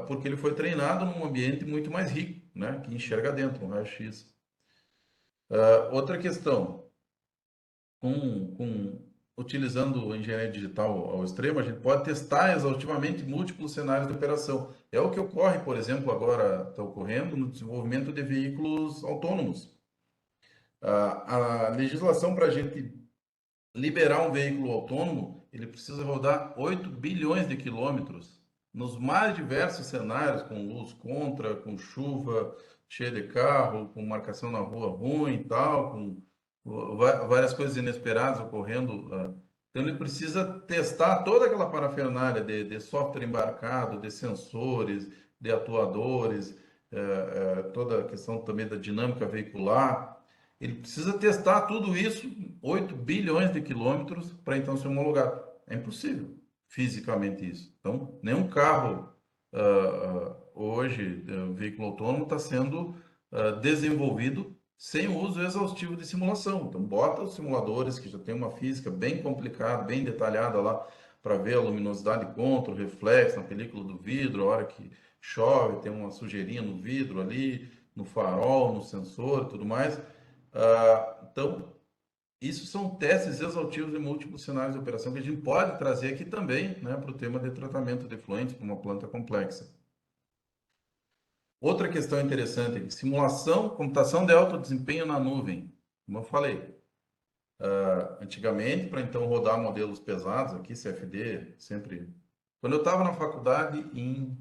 porque ele foi treinado num ambiente muito mais rico, né, que enxerga dentro, um raio-x. Outra questão, utilizando a engenharia digital ao extremo, a gente pode testar exaustivamente múltiplos cenários de operação. É o que ocorre, por exemplo, agora está ocorrendo no desenvolvimento de veículos autônomos. A legislação para a gente liberar um veículo autônomo, ele precisa rodar 8 bilhões de quilômetros nos mais diversos cenários, com luz contra, com chuva cheia de carro, com marcação na rua ruim e tal, com várias coisas inesperadas ocorrendo. Então ele precisa testar toda aquela parafernália de software embarcado, de sensores, de atuadores, toda a questão também da dinâmica veicular. Ele precisa testar tudo isso, 8 bilhões de quilômetros, para então ser homologado. É impossível, fisicamente isso. Então, nenhum carro hoje, veículo autônomo, está sendo desenvolvido sem o uso exaustivo de simulação. Então, bota os simuladores que já tem uma física bem complicada, bem detalhada lá, para ver a luminosidade contra, o reflexo na película do vidro, a hora que chove, tem uma sujeirinha no vidro ali, no farol, no sensor e tudo mais. Então, isso são testes exaustivos de múltiplos cenários de operação que a gente pode trazer aqui também, né, para o tema de tratamento de efluentes para uma planta complexa. Outra questão interessante, simulação, computação de alto desempenho na nuvem. Como eu falei, antigamente, para então rodar modelos pesados aqui, CFD, sempre... Quando eu estava na faculdade em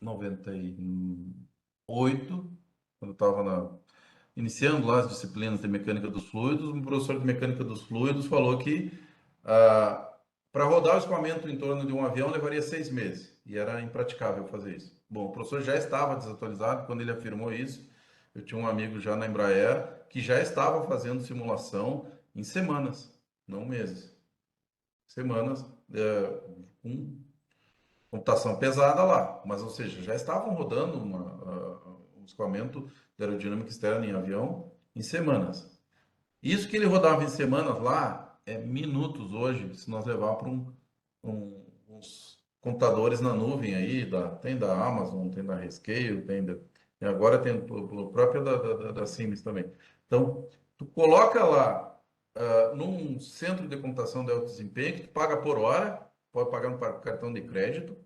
98, quando eu estava iniciando lá as disciplinas de mecânica dos fluidos, um professor de mecânica dos fluidos falou que para rodar o escoamento em torno de um avião levaria 6 meses e era impraticável fazer isso. Bom, o professor já estava desatualizado quando ele afirmou isso. Eu tinha um amigo já na Embraer que já estava fazendo simulação em semanas, não meses. Semanas, com computação pesada lá, mas ou seja, já estavam rodando um escoamento de aerodinâmica externa em avião em semanas. Isso que ele rodava em semanas lá é minutos hoje, se nós levar para uns computadores na nuvem aí, tem da Amazon, tem da Rescale, agora tem o próprio da Siemens também. Então, tu coloca lá num centro de computação de alto desempenho, que tu paga por hora, pode pagar no cartão de crédito,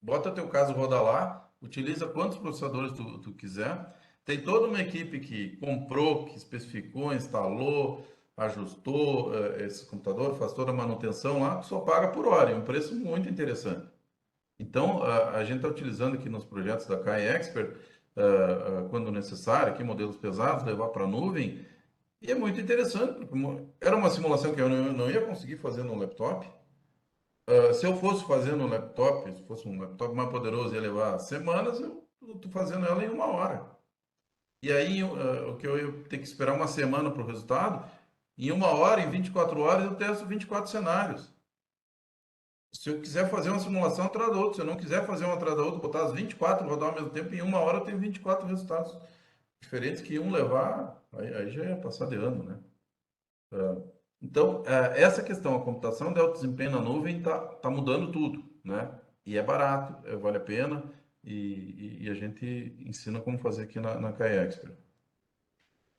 bota teu caso rodar lá, utiliza quantos processadores tu quiser. Tem toda uma equipe que comprou, que especificou, instalou, ajustou esse computador, faz toda a manutenção lá, tu só paga por hora, é um preço muito interessante. Então, a gente está utilizando aqui nos projetos da KAI Expert, quando necessário, aqui modelos pesados, levar para a nuvem, e é muito interessante, porque era uma simulação que eu não ia conseguir fazer no laptop. Se eu fosse fazer no laptop, se fosse um laptop mais poderoso, ia levar semanas, eu estou fazendo ela em uma hora. E aí, o que eu ia ter que esperar uma semana para o resultado, em uma hora, em 24 horas, eu testo 24 cenários. Se eu quiser fazer uma simulação atrás da outra, se eu não quiser fazer uma atrás da outra, botar as 24, rodar ao mesmo tempo, em uma hora eu tenho 24 resultados diferentes que iam levar, aí já ia passar de ano, né? Então, essa questão, a computação de alto desempenho na nuvem tá mudando tudo, né? E é barato, vale a pena, e a gente ensina como fazer aqui na KAI Expert.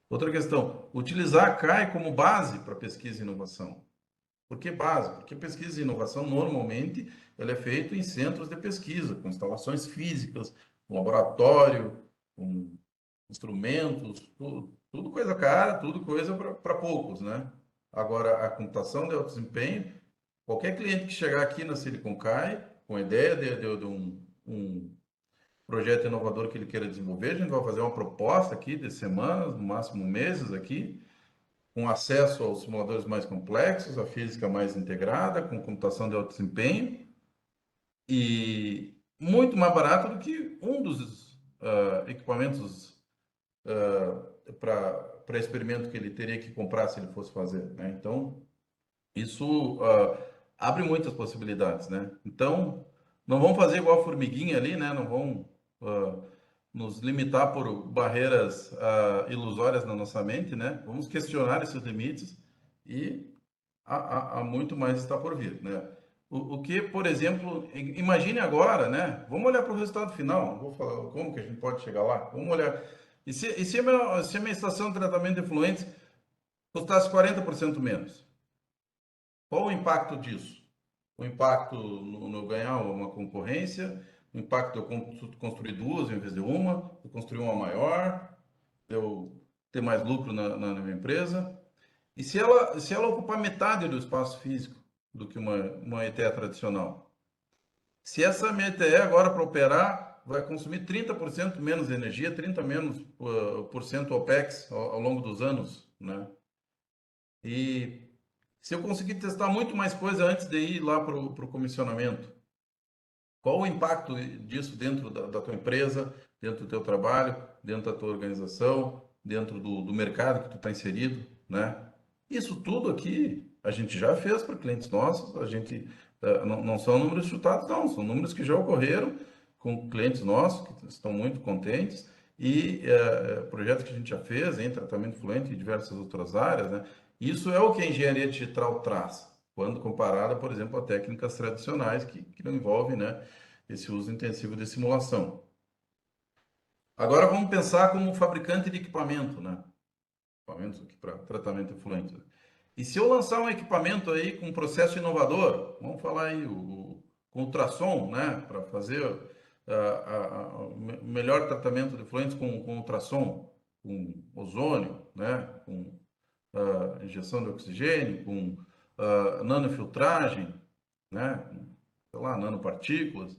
Outra questão, utilizar a KAI como base para pesquisa e inovação. Por que base? Porque pesquisa e inovação, normalmente, ela é feita em centros de pesquisa, com instalações físicas, com laboratório, com instrumentos, tudo coisa cara, tudo coisa para poucos, né? Agora, a computação de alto desempenho, qualquer cliente que chegar aqui na Silicon Kai, com a ideia de um projeto inovador que ele queira desenvolver, a gente vai fazer uma proposta aqui de semanas, no máximo meses aqui, com acesso aos simuladores mais complexos, a física mais integrada, com computação de alto desempenho, e muito mais barato do que um dos equipamentos para experimento que ele teria que comprar se ele fosse fazer, né? Então, isso abre muitas possibilidades, né? Então, não vamos fazer igual a formiguinha ali, né? Não vamos nos limitar por barreiras ilusórias na nossa mente, né? Vamos questionar esses limites e há muito mais está por vir, né? O que, por exemplo, imagine agora, né? Vamos olhar para o resultado final. Vou falar como que a gente pode chegar lá. Vamos olhar. E se a minha estação de tratamento de efluentes custasse 40% menos? Qual o impacto disso? O impacto no ganhar uma concorrência, o impacto de eu construir duas em vez de uma, eu construir uma maior, eu ter mais lucro na minha empresa. E se ela ocupar metade do espaço físico do que uma ETE tradicional? Se essa minha ETE agora para operar vai consumir 30% menos energia, 30 menos por cento OPEX ao longo dos anos, né? E se eu conseguir testar muito mais coisa antes de ir lá para o comissionamento, qual o impacto disso dentro da tua empresa, dentro do teu trabalho, dentro da tua organização, dentro do mercado que tu está inserido, né? Isso tudo aqui a gente já fez para clientes nossos, a gente não são números chutados, não, são números que já ocorreram com clientes nossos que estão muito contentes e projetos que a gente já fez em tratamento fluente e diversas outras áreas, né? Isso é o que a engenharia digital traz, quando comparada, por exemplo, a técnicas tradicionais que não envolvem, né, esse uso intensivo de simulação. Agora vamos pensar como fabricante de equipamento, né? Equipamentos aqui para tratamento efluente. E se eu lançar um equipamento aí com um processo inovador, vamos falar aí com ultrassom, né, para fazer o melhor tratamento de efluentes com ultrassom, com ozônio, né, com injeção de oxigênio, com nanofiltragem, né, sei lá, nanopartículas.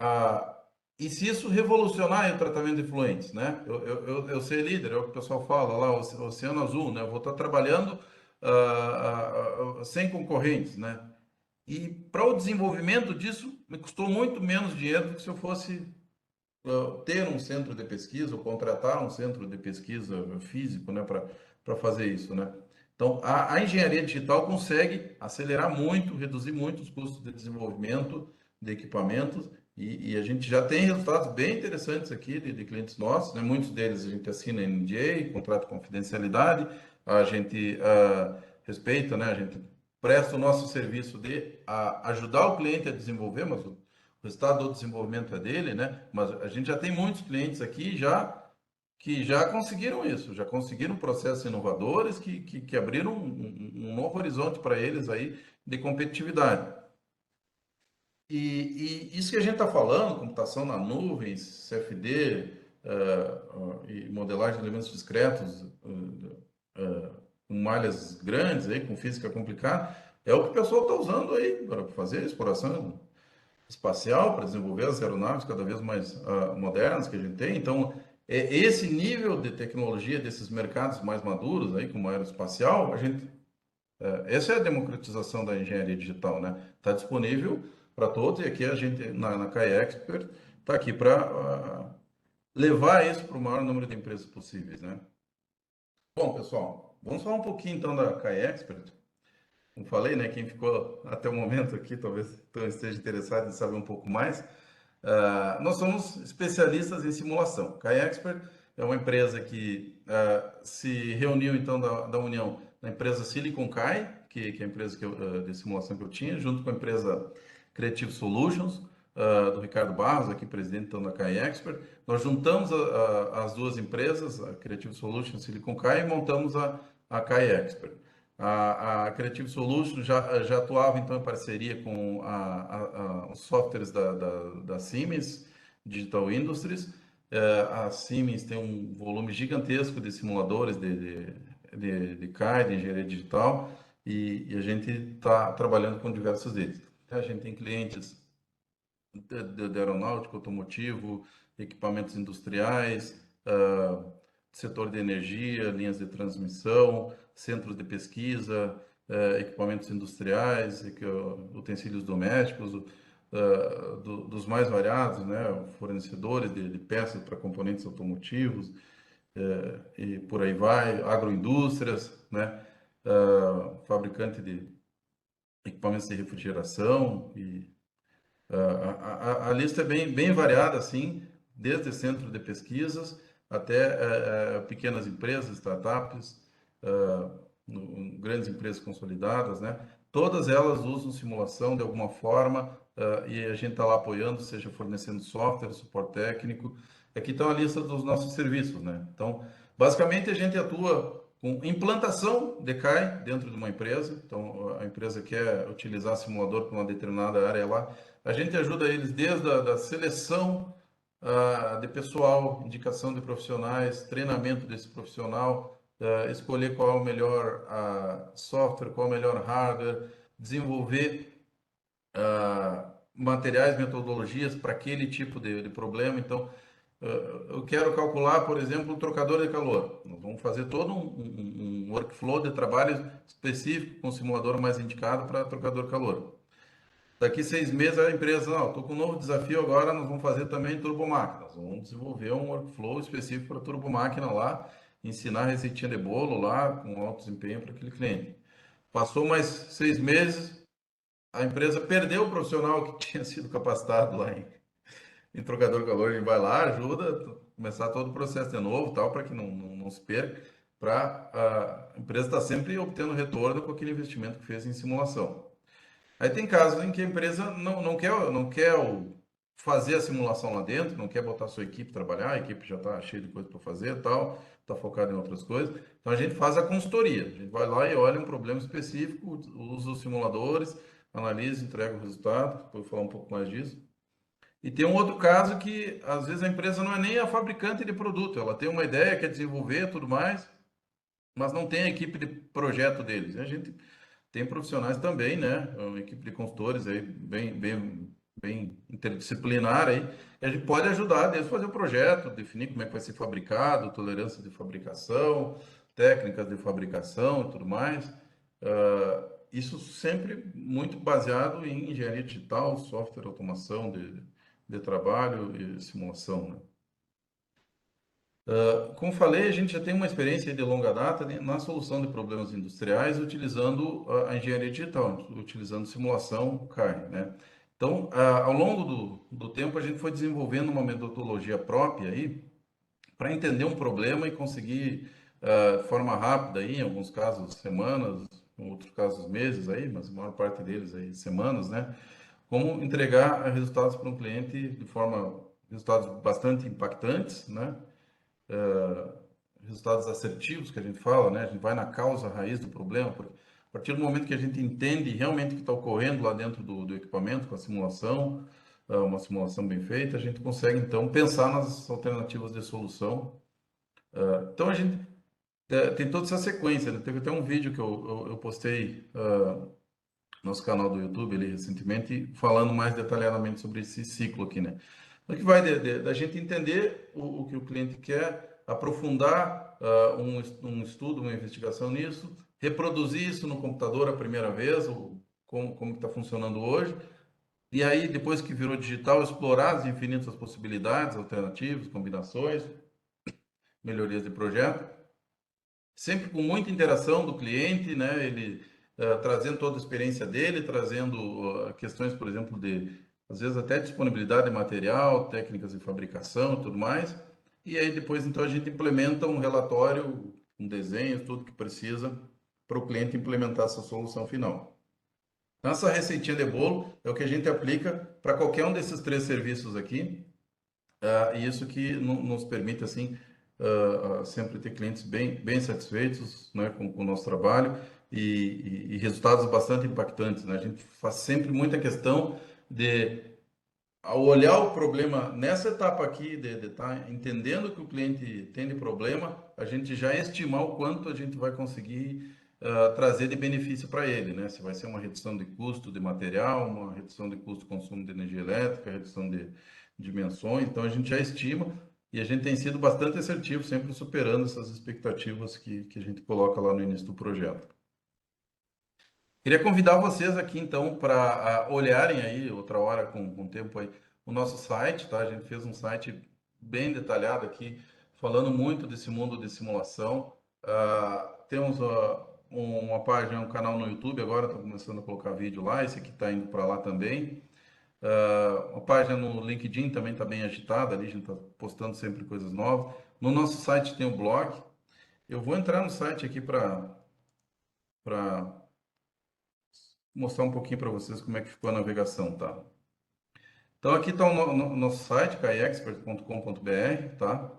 Ah, e se isso revolucionar o tratamento de efluentes, né? Eu ser líder, é o que o pessoal fala lá, o Oceano Azul, né? Eu vou estar trabalhando sem concorrentes, né? E para o desenvolvimento disso, me custou muito menos dinheiro do que se eu fosse ter um centro de pesquisa ou contratar um centro de pesquisa físico, né, para fazer isso, né? Então, a engenharia digital consegue acelerar muito, reduzir muito os custos de desenvolvimento de equipamentos e a gente já tem resultados bem interessantes aqui de clientes nossos, né? Muitos deles a gente assina NDA, contrato de confidencialidade, a gente respeita, né? A gente presta o nosso serviço de ajudar o cliente a desenvolver, mas o resultado do desenvolvimento é dele, né? Mas a gente já tem muitos clientes aqui que já conseguiram isso, já conseguiram processos inovadores que abriram um novo horizonte para eles aí de competitividade. E isso que a gente está falando, computação na nuvem, CFD, e modelagem de elementos discretos, com malhas grandes, aí, com física complicada, é o que o pessoal está usando aí para fazer exploração espacial, para desenvolver as aeronaves cada vez mais modernas que a gente tem. Então, esse nível de tecnologia desses mercados mais maduros, aí, como aeroespacial, essa é a democratização da engenharia digital, né? Está disponível para todos e aqui a gente, na KAI Expert, está aqui para levar isso para o maior número de empresas possíveis, né? Bom, pessoal, vamos falar um pouquinho então da KAI Expert. Como falei, né? Quem ficou até o momento aqui talvez então esteja interessado em saber um pouco mais. Nós somos especialistas em simulação. KAI Expert é uma empresa que se reuniu então da união da empresa Silicon Kai, que é a empresa de simulação que eu tinha, junto com a empresa Creative Solutions, do Ricardo Barros, aqui presidente então, da KAI Expert. Nós juntamos as duas empresas, a Creative Solutions e Silicon Kai, e montamos a KAI Expert. A Creative Solutions já atuava então em parceria com os softwares da Siemens Digital Industries. A Siemens tem um volume gigantesco de simuladores de CAD, de engenharia digital, e a gente está trabalhando com diversos deles. A gente tem clientes de aeronáutico, automotivo, equipamentos industriais, setor de energia, linhas de transmissão, centros de pesquisa, equipamentos industriais, utensílios domésticos, dos mais variados, né? Fornecedores de peças para componentes automotivos, e por aí vai, agroindústrias, né? Fabricante de equipamentos de refrigeração e a lista é bem variada, assim, desde centro de pesquisas até pequenas empresas, startups, grandes empresas consolidadas, né? Todas elas usam simulação de alguma forma, e a gente está lá apoiando, seja fornecendo software, suporte técnico. Aqui está a lista dos nossos serviços, né? Então, basicamente, a gente atua com implantação de CAI dentro de uma empresa. Então, a empresa quer utilizar simulador para uma determinada área lá, a gente ajuda eles desde a da seleção de pessoal, indicação de profissionais, treinamento desse profissional, escolher qual é o melhor software, qual é o melhor hardware, desenvolver materiais, metodologias para aquele tipo de problema. Então, eu quero calcular, por exemplo, o trocador de calor. Nós vamos fazer todo um workflow de trabalho específico com o simulador mais indicado para trocador de calor. Daqui 6 meses a empresa, não, estou com um novo desafio agora, nós vamos fazer também turbomáquina. Nós vamos desenvolver um workflow específico para turbomáquina lá, ensinar receitinha de bolo lá, com alto desempenho para aquele cliente. Passou mais 6 meses, a empresa perdeu o profissional que tinha sido capacitado lá em trocador de calor. A gente vai lá, ajuda, começar todo o processo de novo, tal, para que não se perca, para a empresa estar sempre obtendo retorno com aquele investimento que fez em simulação. Aí tem casos em que a empresa não quer fazer a simulação lá dentro, não quer botar a sua equipe trabalhar, a equipe já está cheia de coisa para fazer e tal, está focada em outras coisas. Então a gente faz a consultoria, a gente vai lá e olha um problema específico, usa os simuladores, analisa, entrega o resultado, depois eu vou falar um pouco mais disso. E tem um outro caso que às vezes a empresa não é nem a fabricante de produto, ela tem uma ideia, quer desenvolver tudo mais, mas não tem a equipe de projeto deles. A gente tem profissionais também, né? Uma equipe de consultores aí bem interdisciplinar aí. E a gente pode ajudar desde fazer o projeto, definir como é que vai ser fabricado, tolerância de fabricação, técnicas de fabricação e tudo mais. Isso sempre muito baseado em engenharia digital, software, automação de trabalho e simulação, né? Como falei, a gente já tem uma experiência de longa data, né, na solução de problemas industriais utilizando a engenharia digital, utilizando simulação CAE, né? Então, ao longo do tempo, a gente foi desenvolvendo uma metodologia própria aí para entender um problema e conseguir, de forma rápida, aí, em alguns casos semanas, em outros casos meses aí, mas a maior parte deles aí semanas, né? Como entregar resultados para um cliente de forma, resultados bastante impactantes, né? Resultados assertivos que a gente fala, né? A gente vai na causa raiz do problema, porque a partir do momento que a gente entende realmente o que está ocorrendo lá dentro do equipamento, com a simulação, uma simulação bem feita, a gente consegue então pensar nas alternativas de solução. Então a gente tem toda essa sequência, né? Teve até um vídeo que eu postei no nosso canal do YouTube ali recentemente, falando mais detalhadamente sobre esse ciclo aqui, né? Então, que vai da gente entender o que o cliente quer, aprofundar um estudo, uma investigação nisso, reproduzir isso no computador a primeira vez, ou como está funcionando hoje, e aí, depois que virou digital, explorar as infinitas possibilidades, alternativas, combinações, melhorias de projeto, sempre com muita interação do cliente, né? Ele trazendo toda a experiência dele, trazendo questões, por exemplo, às vezes até disponibilidade de material, técnicas de fabricação e tudo mais. E aí depois, então, a gente implementa um relatório, um desenho, tudo que precisa para o cliente implementar essa solução final. Então, essa receitinha de bolo é o que a gente aplica para qualquer um desses 3 serviços aqui. E isso que nos permite, assim, sempre ter clientes bem satisfeitos, né, com o nosso trabalho e resultados bastante impactantes, né? A gente faz sempre muita questão de, ao olhar o problema nessa etapa aqui, de estar entendendo que o cliente tem de problema, a gente já estimar o quanto a gente vai conseguir trazer de benefício para ele, né? Se vai ser uma redução de custo de material, uma redução de custo de consumo de energia elétrica, redução de dimensões, então a gente já estima e a gente tem sido bastante assertivo, sempre superando essas expectativas que a gente coloca lá no início do projeto. Queria convidar vocês aqui então para olharem aí outra hora com tempo aí o nosso site, tá? A gente fez um site bem detalhado aqui, falando muito desse mundo de simulação. Temos uma página, um canal no YouTube, agora estou começando a colocar vídeo lá, esse aqui está indo para lá também. Uma página no LinkedIn também está bem agitada, ali a gente está postando sempre coisas novas. No nosso site tem o blog. Eu vou entrar no site aqui para mostrar um pouquinho para vocês como é que ficou a navegação, tá? Então aqui está o nosso site, kaiexpert.com.br, tá?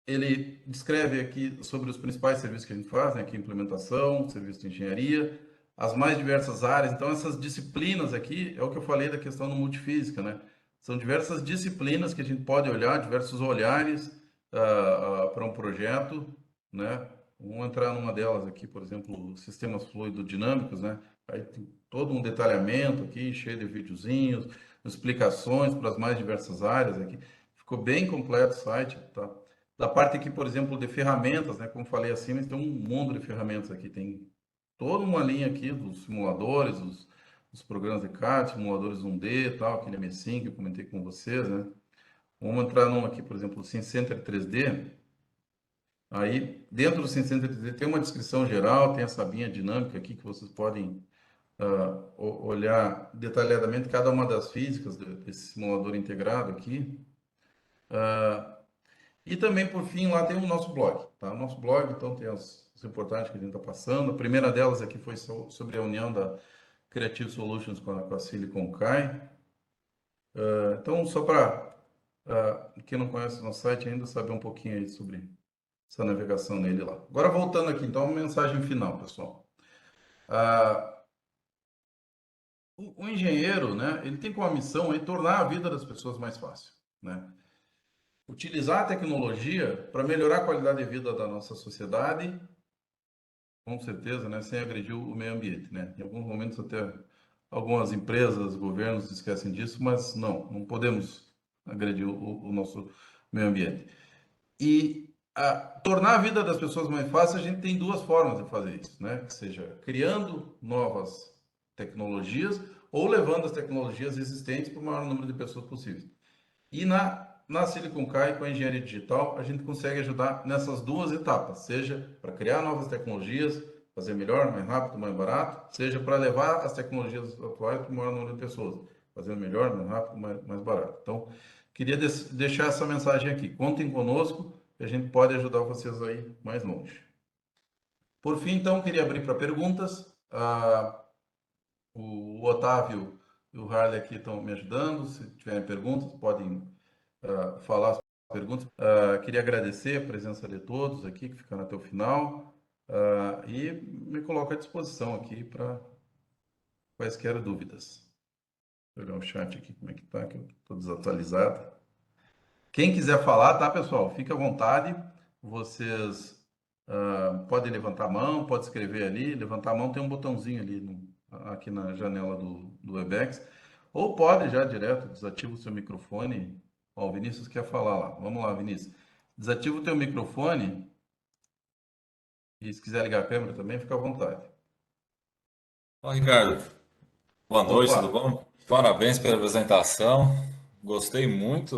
Ele descreve aqui sobre os principais serviços que a gente faz, né? Aqui implementação, serviço de engenharia, as mais diversas áreas. Então essas disciplinas aqui é o que eu falei da questão do multifísica, né? São diversas disciplinas que a gente pode olhar, diversos olhares para um projeto, né? Vamos entrar numa delas aqui, por exemplo, sistemas fluidodinâmicos, né? Aí tem todo um detalhamento aqui, cheio de videozinhos, explicações para as mais diversas áreas aqui. Ficou bem completo o site, tá? Da parte aqui, por exemplo, de ferramentas, né? Como falei acima, tem um mundo de ferramentas aqui. Tem toda uma linha aqui dos simuladores, os programas de CAD, simuladores 1D e tal, aquele M5 que eu comentei com vocês, né? Vamos entrar num aqui, por exemplo, o SimCenter 3D. Aí, dentro do SimCenter 3D tem uma descrição geral, tem essa abinha dinâmica aqui que vocês podem olhar detalhadamente cada uma das físicas desse simulador integrado aqui. E também, por fim, lá tem o nosso blog, tá? O nosso blog, então, tem as reportagens que a gente está passando. A primeira delas aqui foi sobre a união da Creative Solutions com a Silicon Kai. Então, só para quem não conhece o nosso site ainda, saber um pouquinho aí sobre essa navegação nele lá. Agora, voltando aqui, então, uma mensagem final, pessoal. Ah, o engenheiro, né, ele tem como missão aí tornar a vida das pessoas mais fácil, né? Utilizar a tecnologia para melhorar a qualidade de vida da nossa sociedade, com certeza, né, sem agredir o meio ambiente, né? Em alguns momentos até algumas empresas, governos esquecem disso, mas não podemos agredir o nosso meio ambiente. E tornar a vida das pessoas mais fácil, a gente tem duas formas de fazer isso, né? Que seja criando novas tecnologias ou levando as tecnologias existentes para o maior número de pessoas possível. E na Silicon Kai, com a engenharia digital, a gente consegue ajudar nessas duas etapas, seja para criar novas tecnologias, fazer melhor, mais rápido, mais barato, seja para levar as tecnologias atuais para o maior número de pessoas, fazendo melhor, mais rápido, mais barato. Então, queria deixar essa mensagem aqui. Contem conosco, que a gente pode ajudar vocês aí mais longe. Por fim, então, queria abrir para perguntas. O Otávio e o Harley aqui estão me ajudando. Se tiverem perguntas, podem falar as perguntas. Queria agradecer a presença de todos aqui que ficaram até o final e me coloco à disposição aqui para quaisquer dúvidas. Vou olhar o chat aqui como é que tá, que eu estou desatualizado. Quem quiser falar, tá, pessoal? Fique à vontade. Vocês podem levantar a mão, pode escrever ali. Levantar a mão tem um botãozinho ali aqui na janela do Webex. Ou pode já direto, desativa o seu microfone. Ó, o Vinícius quer falar lá. Vamos lá, Vinícius. Desativa o teu microfone e se quiser ligar a câmera também, fica à vontade. Olá, Ricardo. Boa noite, Opa! tudo bom? Parabéns pela apresentação. Gostei muito.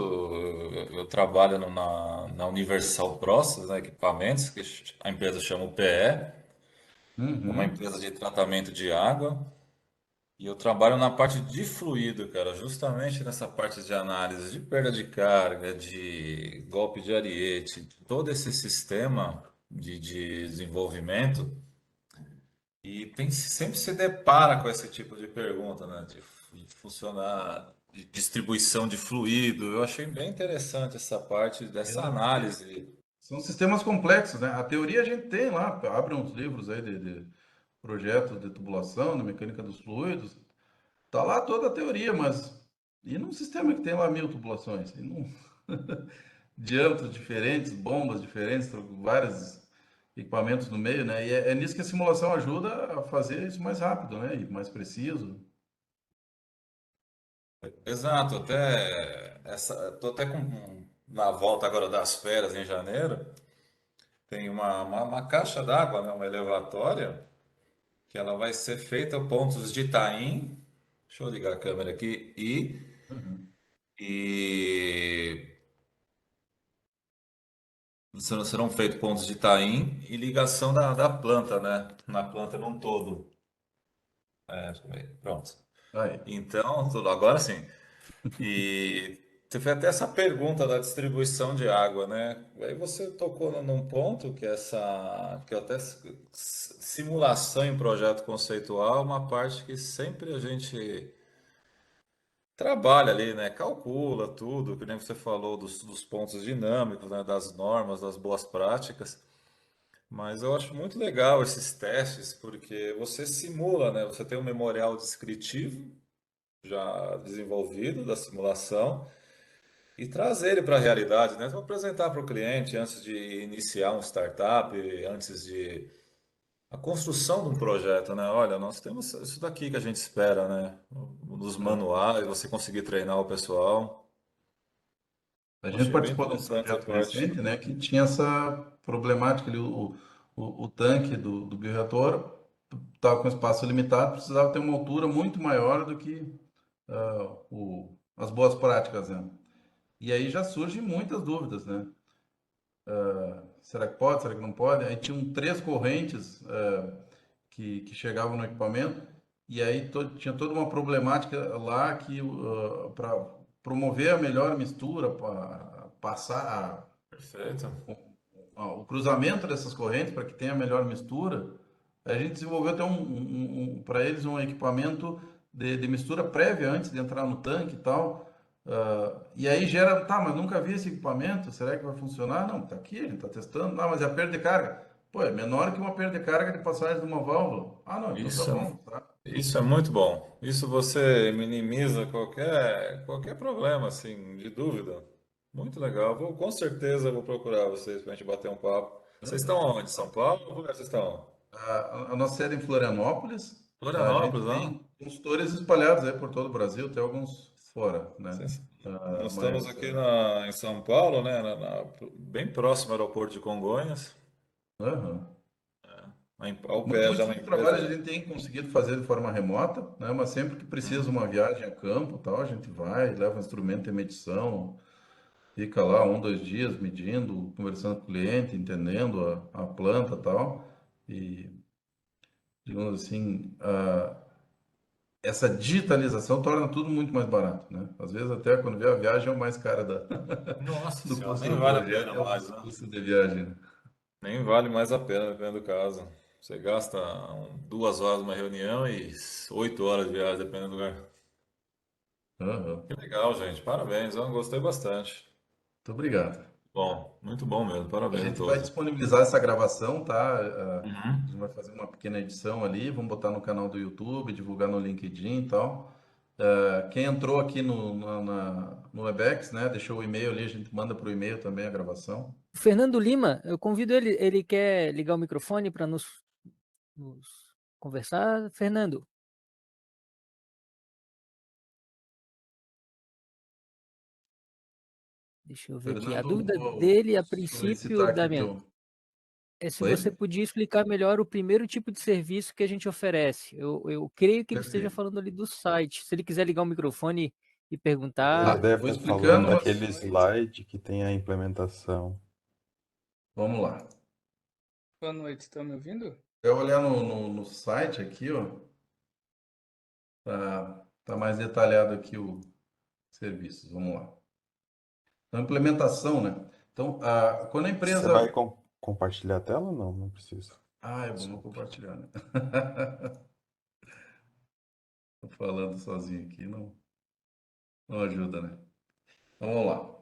Eu trabalho na Universal Process, né, equipamentos, que a empresa chama UPE, uma Uhum. empresa de tratamento de água. E eu trabalho na parte de fluido, cara, justamente nessa parte de análise de perda de carga, de golpe de ariete, todo esse sistema de desenvolvimento. E sempre se depara com esse tipo de pergunta, né? De funcionar, de distribuição de fluido. Eu achei bem interessante essa parte dessa Exato. análise. São sistemas complexos, né? A teoria a gente tem lá, abre uns livros aí de projetos de tubulação, de mecânica dos fluidos, tá lá toda a teoria, mas e num sistema que tem lá 1000 tubulações, e num diâmetros diferentes, bombas diferentes, vários equipamentos no meio, né? E é nisso que a simulação ajuda a fazer isso mais rápido, né? E mais preciso. Exato, tô até na volta agora das férias em janeiro. tem uma caixa d'água, né, uma elevatória, que ela vai ser feita pontos de taim. Deixa eu ligar a câmera aqui. Uhum. E serão feitos pontos de taim e ligação da planta, né? Na planta num todo. Pronto. Aí. Então, agora sim. E você fez até essa pergunta da distribuição de água, né? Aí você tocou num ponto que que até simulação em projeto conceitual é uma parte que sempre a gente trabalha ali, né? Calcula tudo, que nem você falou dos pontos dinâmicos, né? Das normas, das boas práticas. Mas eu acho muito legal esses testes, porque você simula, né? Você tem um memorial descritivo já desenvolvido da simulação e trazer ele para a realidade, né? Vou apresentar para o cliente antes de iniciar um startup, antes de a construção de um projeto, né? Olha, nós temos isso daqui que a gente espera, né? Nos manuais, você conseguir treinar o pessoal. A gente Achei bem participou de um interessante essa projeto parte. recente, né, que tinha essa problemática ali, o tanque do bioreator estava com espaço limitado, precisava ter uma altura muito maior do que as boas práticas, né? E aí já surgem muitas dúvidas, né? Será que pode? Será que não pode? Aí tinham três correntes que chegavam no equipamento e aí tinha toda uma problemática lá que para promover a melhor mistura, para passar Perfeito. o cruzamento dessas correntes para que tenha a melhor mistura, a gente desenvolveu até para eles um equipamento de mistura prévia antes de entrar no tanque e tal. E aí gera, tá, mas nunca vi esse equipamento, será que vai funcionar? Não, tá aqui, a gente tá testando. Não, mas é a perda de carga. Pô, é menor que uma perda de carga de passagem de uma válvula. Ah, não, então tá Isso, bom, tá? isso é muito bom. Isso você minimiza qualquer problema, assim, de dúvida. Muito legal. Com certeza vou procurar vocês para a gente bater um papo. Vocês estão onde? São Paulo? Onde vocês estão? A nossa sede é em Florianópolis, a gente Florianópolis, não? tem consultores espalhados aí por todo o Brasil, tem alguns fora, né? Vocês- Ah, Nós estamos mas, aqui em São Paulo, né? Bem próximo ao aeroporto de Congonhas. aham. Ao pé já Muitos uma dos trabalhos a empresa. gente tem conseguido fazer de forma remota, né? Mas sempre que precisa Hum, uma viagem a campo, tal, a gente vai, leva um instrumento de medição, fica lá um, dois dias medindo, conversando com o cliente, entendendo a planta, tal. E, digamos assim, essa digitalização torna tudo muito mais barato, né? Às vezes até quando vê a viagem é o mais cara Nossa do senhora, custo nem do vale a projeto, pena é o mais, né? custo de viagem, né? Nem vale mais a pena, dependendo do caso. Você gasta 2 horas numa reunião e 8 horas de viagem, dependendo do lugar. Aham. Que legal, gente. Parabéns, eu gostei bastante. Muito obrigado. Bom, muito bom mesmo. A Parabéns a gente vai todos. disponibilizar essa gravação, tá? A Uhum. gente vai fazer uma pequena edição ali, vamos botar no canal do YouTube, divulgar no LinkedIn e tal. Quem entrou aqui no Webex, né? Deixou o e-mail ali, a gente manda para o e-mail também a gravação. Fernando Lima, eu convido ele, ele quer ligar o microfone para nos conversar. Fernando, deixa eu ver aqui. A Fernando, dúvida vou dele, a solicitar princípio, aqui Damian, teu. é se Oi? você podia explicar melhor o primeiro tipo de serviço que a gente oferece. Eu creio que ele esteja Perfeito. falando ali do site. Se ele quiser ligar o microfone e Ele perguntar, deve Vou estar falando explicando, daquele mas slide que tem a implementação. vamos lá. Boa noite, estão me ouvindo? Se eu olhar no site aqui, ó, tá mais detalhado aqui o serviços. Vamos lá. Então, implementação, né? Então, quando a Você vai empresa. compartilhar a tela ou não? Não precisa. Ah, é bom não Desculpe. compartilhar, né? Tô falando sozinho aqui, não ajuda, né? Então, vamos lá.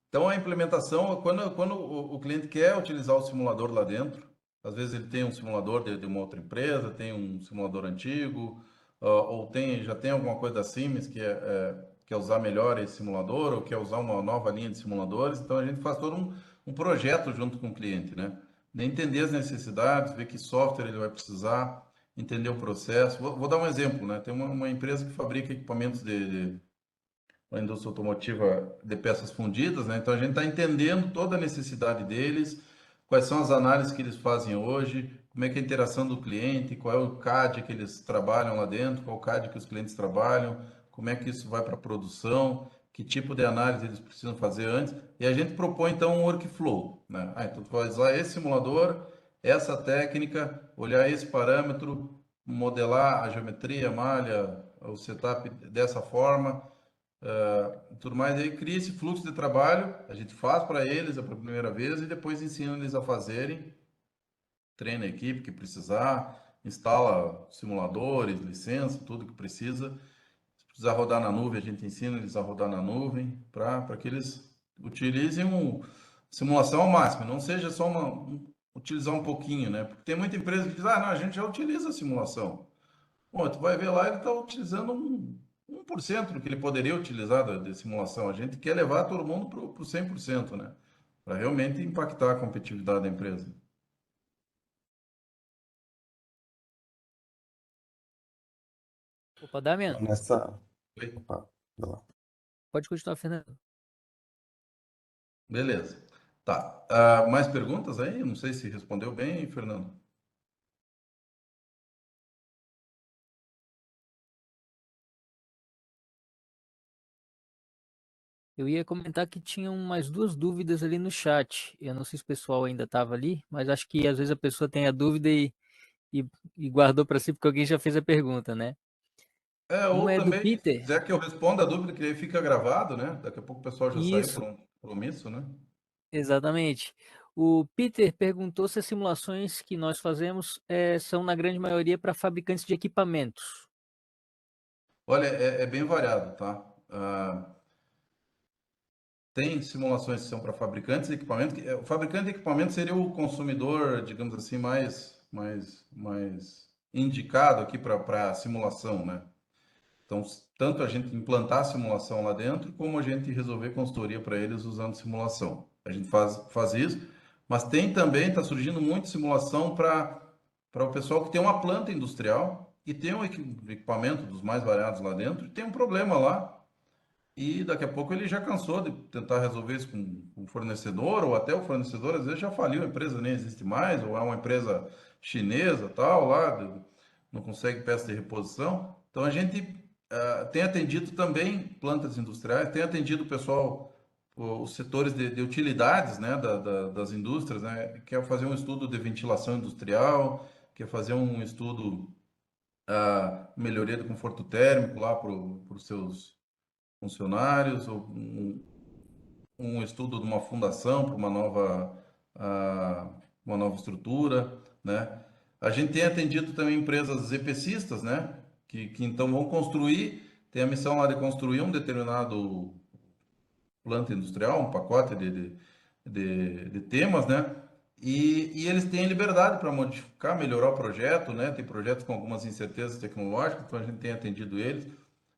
Então, a implementação, quando o cliente quer utilizar o simulador lá dentro, às vezes ele tem um simulador de uma outra empresa, tem um simulador antigo, ou já tem alguma coisa da Siemens que quer usar melhor esse simulador, ou quer usar uma nova linha de simuladores. Então, a gente faz todo um projeto junto com o cliente, né? De entender as necessidades, ver que software ele vai precisar, entender o processo. Vou dar um exemplo, né? Tem uma empresa que fabrica equipamentos a indústria automotiva de peças fundidas, né? Então a gente está entendendo toda a necessidade deles, quais são as análises que eles fazem hoje, como é que é a interação do cliente, qual é o CAD que eles trabalham lá dentro, qual é o CAD que os clientes trabalham, como é que isso vai para a produção, que tipo de análise eles precisam fazer antes, e a gente propõe então um workflow, né? Então tu vai usar esse simulador, essa técnica, olhar esse parâmetro, modelar a geometria, a malha, o setup dessa forma, tudo mais. Aí cria esse fluxo de trabalho, a gente faz para eles a primeira vez e depois ensina eles a fazerem, treina a equipe que precisar, instala simuladores, licença, tudo que precisa. Se precisar rodar na nuvem, a gente ensina eles a rodar na nuvem para que eles utilizem simulação ao máximo, não seja só utilizar um pouquinho, né? Porque tem muita empresa que diz, ah, não, a gente já utiliza a simulação. Bom, tu vai ver lá, ele está utilizando 1% do que ele poderia utilizar de simulação. A gente quer levar todo mundo para o 100%, né? Para realmente impactar a competitividade da empresa. Opa, Damian, Nessa. Oi? Opa, vai lá. pode continuar, Fernando. Beleza. Tá. Mais perguntas aí? Não sei se respondeu bem, Fernando. Eu ia comentar que tinham mais duas dúvidas ali no chat. Eu não sei se o pessoal ainda estava ali, mas acho que às vezes a pessoa tem a dúvida e, e guardou para si porque alguém já fez a pergunta, né? Ou Uma é do também, se Peter. quiser que eu responda a dúvida, que aí fica gravado, né? Daqui a pouco o pessoal já saiu por Isso, um compromisso, né? exatamente. O Peter perguntou se as simulações que nós fazemos são, na grande maioria, para fabricantes de equipamentos. Olha, é bem variado, tá? Tem simulações que são para fabricantes de equipamento. O fabricante de equipamento seria o consumidor, digamos assim, mais indicado aqui para simulação, né? Então, tanto a gente implantar a simulação lá dentro, como a gente resolver consultoria para eles usando simulação. A gente faz isso, mas tem também, está surgindo muito simulação para o pessoal que tem uma planta industrial e tem um equipamento dos mais variados lá dentro e tem um problema lá. E daqui a pouco ele já cansou de tentar resolver isso com o fornecedor, ou até o fornecedor às vezes já faliu, a empresa nem existe mais, ou é uma empresa chinesa, tal, lá, não consegue peça de reposição. Então a gente tem atendido também plantas industriais, tem atendido o pessoal, os setores de utilidades, né, das indústrias, né, quer fazer um estudo de ventilação industrial, quer fazer um estudo, melhoria do conforto térmico lá para os seus funcionários, ou um estudo de uma fundação para uma nova estrutura, né? A gente tem atendido também empresas EPCistas, né? Que então vão construir, tem a missão lá de construir um determinado planta industrial, um pacote de temas, né? E eles têm liberdade para modificar, melhorar o projeto, né? Tem projetos com algumas incertezas tecnológicas, então a gente tem atendido eles.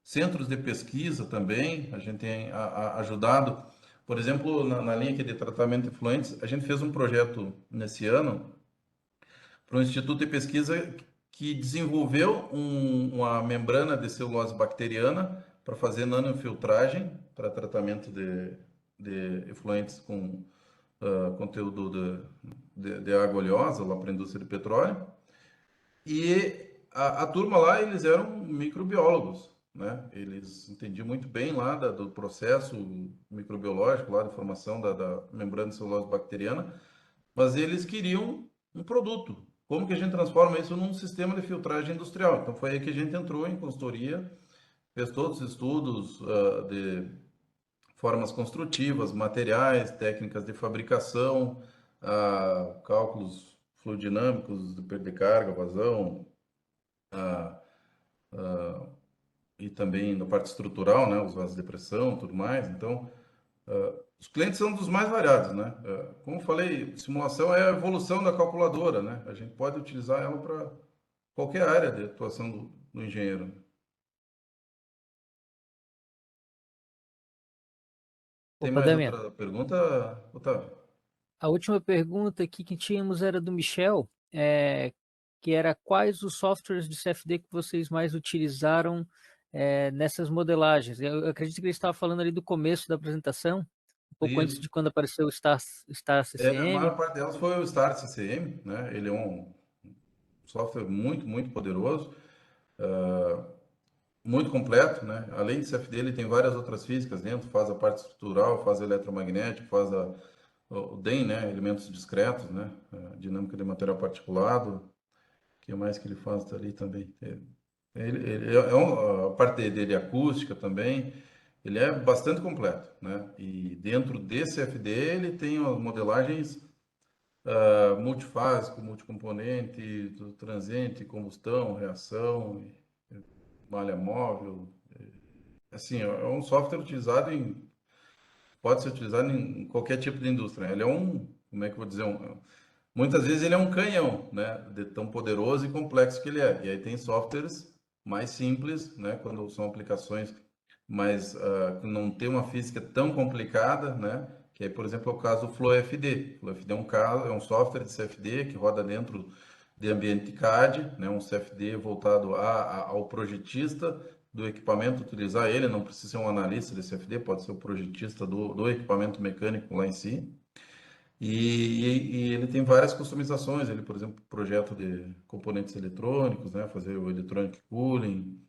Centros de pesquisa também, a gente tem ajudado. Por exemplo, na linha aqui de tratamento de efluentes, a gente fez um projeto nesse ano para um instituto de pesquisa que desenvolveu uma membrana de celulose bacteriana para fazer nanofiltragem para tratamento de efluentes com conteúdo de água oleosa lá para a indústria de petróleo. E a turma lá, eles eram microbiólogos, né? Eles entendiam muito bem lá do processo microbiológico, lá da formação da membrana de celulose bacteriana, mas eles queriam um produto. Como que a gente transforma isso num sistema de filtragem industrial? Então foi aí que a gente entrou em consultoria, fez todos os estudos de formas construtivas, materiais, técnicas de fabricação, cálculos fluidinâmicos de perda de carga, vazão, ah, ah, e também na parte estrutural, né, os vasos de pressão, tudo mais. Então, os clientes são dos mais variados, né? Como eu falei, simulação é a evolução da calculadora, né? A gente pode utilizar ela para qualquer área de atuação do engenheiro. Tem Opa, mais Damian. outra pergunta, Otávio? A última pergunta aqui que tínhamos era do Michel, que era quais os softwares de CFD que vocês mais utilizaram nessas modelagens. Eu acredito que ele estava falando ali do começo da apresentação, um pouco antes Isso. de quando apareceu o Star A CCM. maior parte delas foi o Star CCM, né? Ele é um software muito, muito poderoso, muito completo, né? Além de CFD, ele tem várias outras físicas dentro, faz a parte estrutural, faz eletromagnético, faz o DEM, né? Elementos discretos, né? A dinâmica de material particulado. O que mais que ele faz ali também? A parte dele é acústica também. Ele é bastante completo, né? E dentro desse CFD ele tem as modelagens multifásico, multicomponente, do transiente, combustão, reação, malha móvel. Assim, é um software utilizado pode ser utilizado em qualquer tipo de indústria. Ele é como é que eu vou dizer, muitas vezes ele é um canhão, né, de tão poderoso e complexo que ele é. E aí tem softwares mais simples, né, quando são aplicações mais que não tem uma física tão complicada, né, que aí, por exemplo, é o caso do FlowFD. O FlowFD é um software de CFD que roda dentro de ambiente CAD, né, um CFD voltado ao projetista do equipamento utilizar ele, não precisa ser um analista de CFD, pode ser o projetista do equipamento mecânico lá em si. E ele tem várias customizações, ele, por exemplo, projeto de componentes eletrônicos, né, fazer o electronic cooling,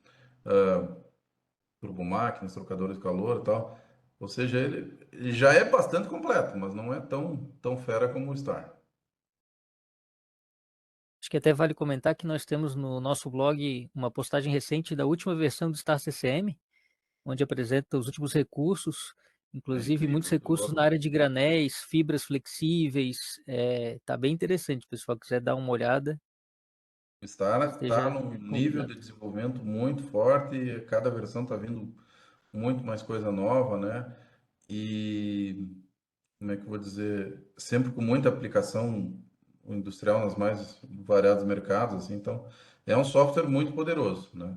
turbomáquinas, trocadores de calor e tal. Ou seja, ele já é bastante completo, mas não é tão fera como o Star. Acho que até vale comentar que nós temos no nosso blog uma postagem recente da última versão do Star CCM, onde apresenta os últimos recursos, É inclusive muitos incrível, eu recursos na gosto. área de granéis, fibras flexíveis. Tá bem interessante, pessoal. Quiser dar uma olhada, O Star está esteja num nível de convidado. desenvolvimento muito forte, e cada versão está vindo muito mais coisa nova, né? E como é que eu vou dizer, sempre com muita aplicação industrial nos mais variados mercados, assim, então é um software muito poderoso, né?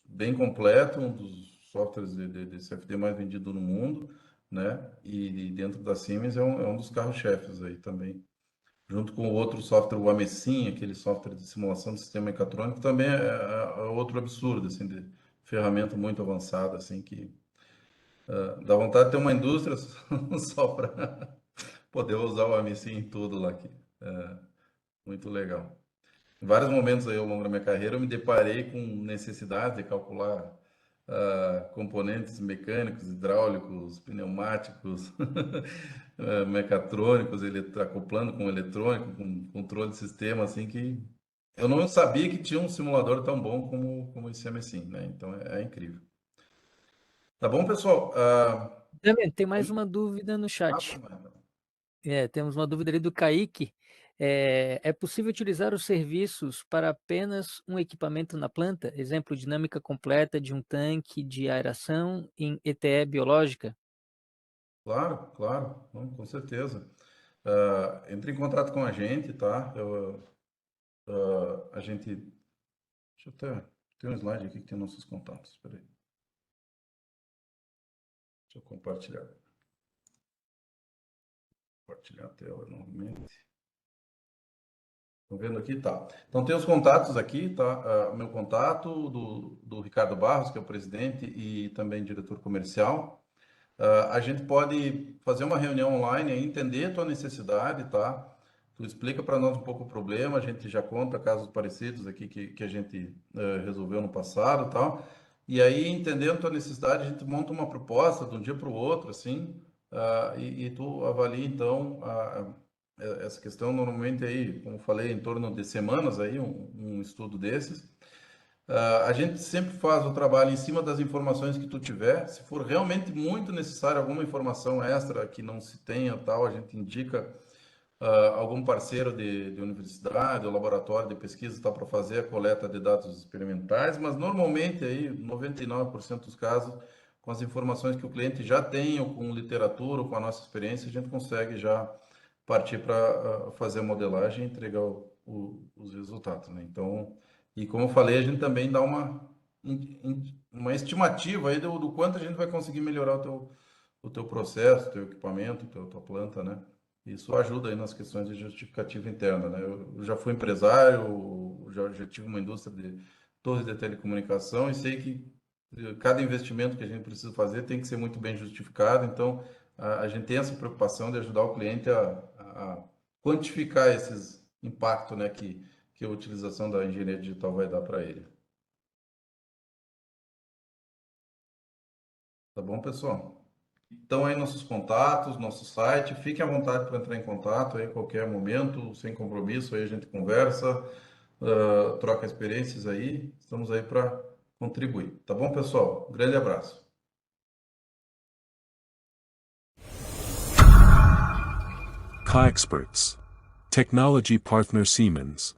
Bem completo, um dos softwares de CFD mais vendido no mundo, né? E dentro da Siemens é um dos carros-chefes aí também, junto com o outro software, o Amesim, aquele software de simulação de sistema mecatrônico, também é outro absurdo, assim, de ferramenta muito avançada, assim, que dá vontade de ter uma indústria só para poder usar o Amici em tudo lá aqui. Muito legal. Em vários momentos aí ao longo da minha carreira eu me deparei com necessidade de calcular componentes mecânicos, hidráulicos, pneumáticos, mecatrônicos, acoplando com eletrônico, com controle de sistema, assim que eu não sabia que tinha um simulador tão bom como esse Amici, né? Então é incrível. Tá bom, pessoal? Também tem mais uma dúvida no Passa, chat. mano. Temos uma dúvida ali do Kaique. É possível utilizar os serviços para apenas um equipamento na planta? Exemplo, dinâmica completa de um tanque de aeração em ETE biológica? Claro, claro, não, com certeza. Entre em contato com a gente, tá? A gente. Deixa eu até. Tem um slide aqui que tem nossos contatos. Espera aí. Deixa eu compartilhar. Compartilhar a tela novamente. Estão vendo aqui? Tá. Então tem os contatos aqui, tá? O meu contato do Ricardo Barros, que é o presidente e também diretor comercial. A gente pode fazer uma reunião online e entender a tua necessidade, tá? Tu explica para nós um pouco o problema, a gente já conta casos parecidos aqui que a gente resolveu no passado, tal. E aí, entendendo a tua necessidade, a gente monta uma proposta de um dia para o outro, assim, e tu avalia, então, essa questão normalmente aí, como falei, em torno de semanas aí, um estudo desses. A gente sempre faz o trabalho em cima das informações que tu tiver. Se for realmente muito necessário alguma informação extra que não se tenha, tal, a gente indica algum parceiro de universidade ou laboratório de pesquisa está para fazer a coleta de dados experimentais, mas normalmente aí 99% dos casos, com as informações que o cliente já tem ou com literatura ou com a nossa experiência, a gente consegue já partir para fazer a modelagem e entregar os resultados, né? Então, e como eu falei, a gente também dá uma estimativa aí do quanto a gente vai conseguir melhorar o teu processo, o teu equipamento, tua planta, né? Isso ajuda aí nas questões de justificativa interna, né? Eu já fui empresário, já tive uma indústria torres de telecomunicação, e sei que cada investimento que a gente precisa fazer tem que ser muito bem justificado, então a gente tem essa preocupação de ajudar o cliente a quantificar esses impactos, né, que a utilização da engenharia digital vai dar para ele. Tá bom, pessoal? Então, aí nossos contatos, nosso site, fique à vontade para entrar em contato aí a qualquer momento, sem compromisso, aí a gente conversa, troca experiências aí, estamos aí para contribuir. Tá bom, pessoal? Um grande abraço. Ka-Experts. Technology Partner Siemens.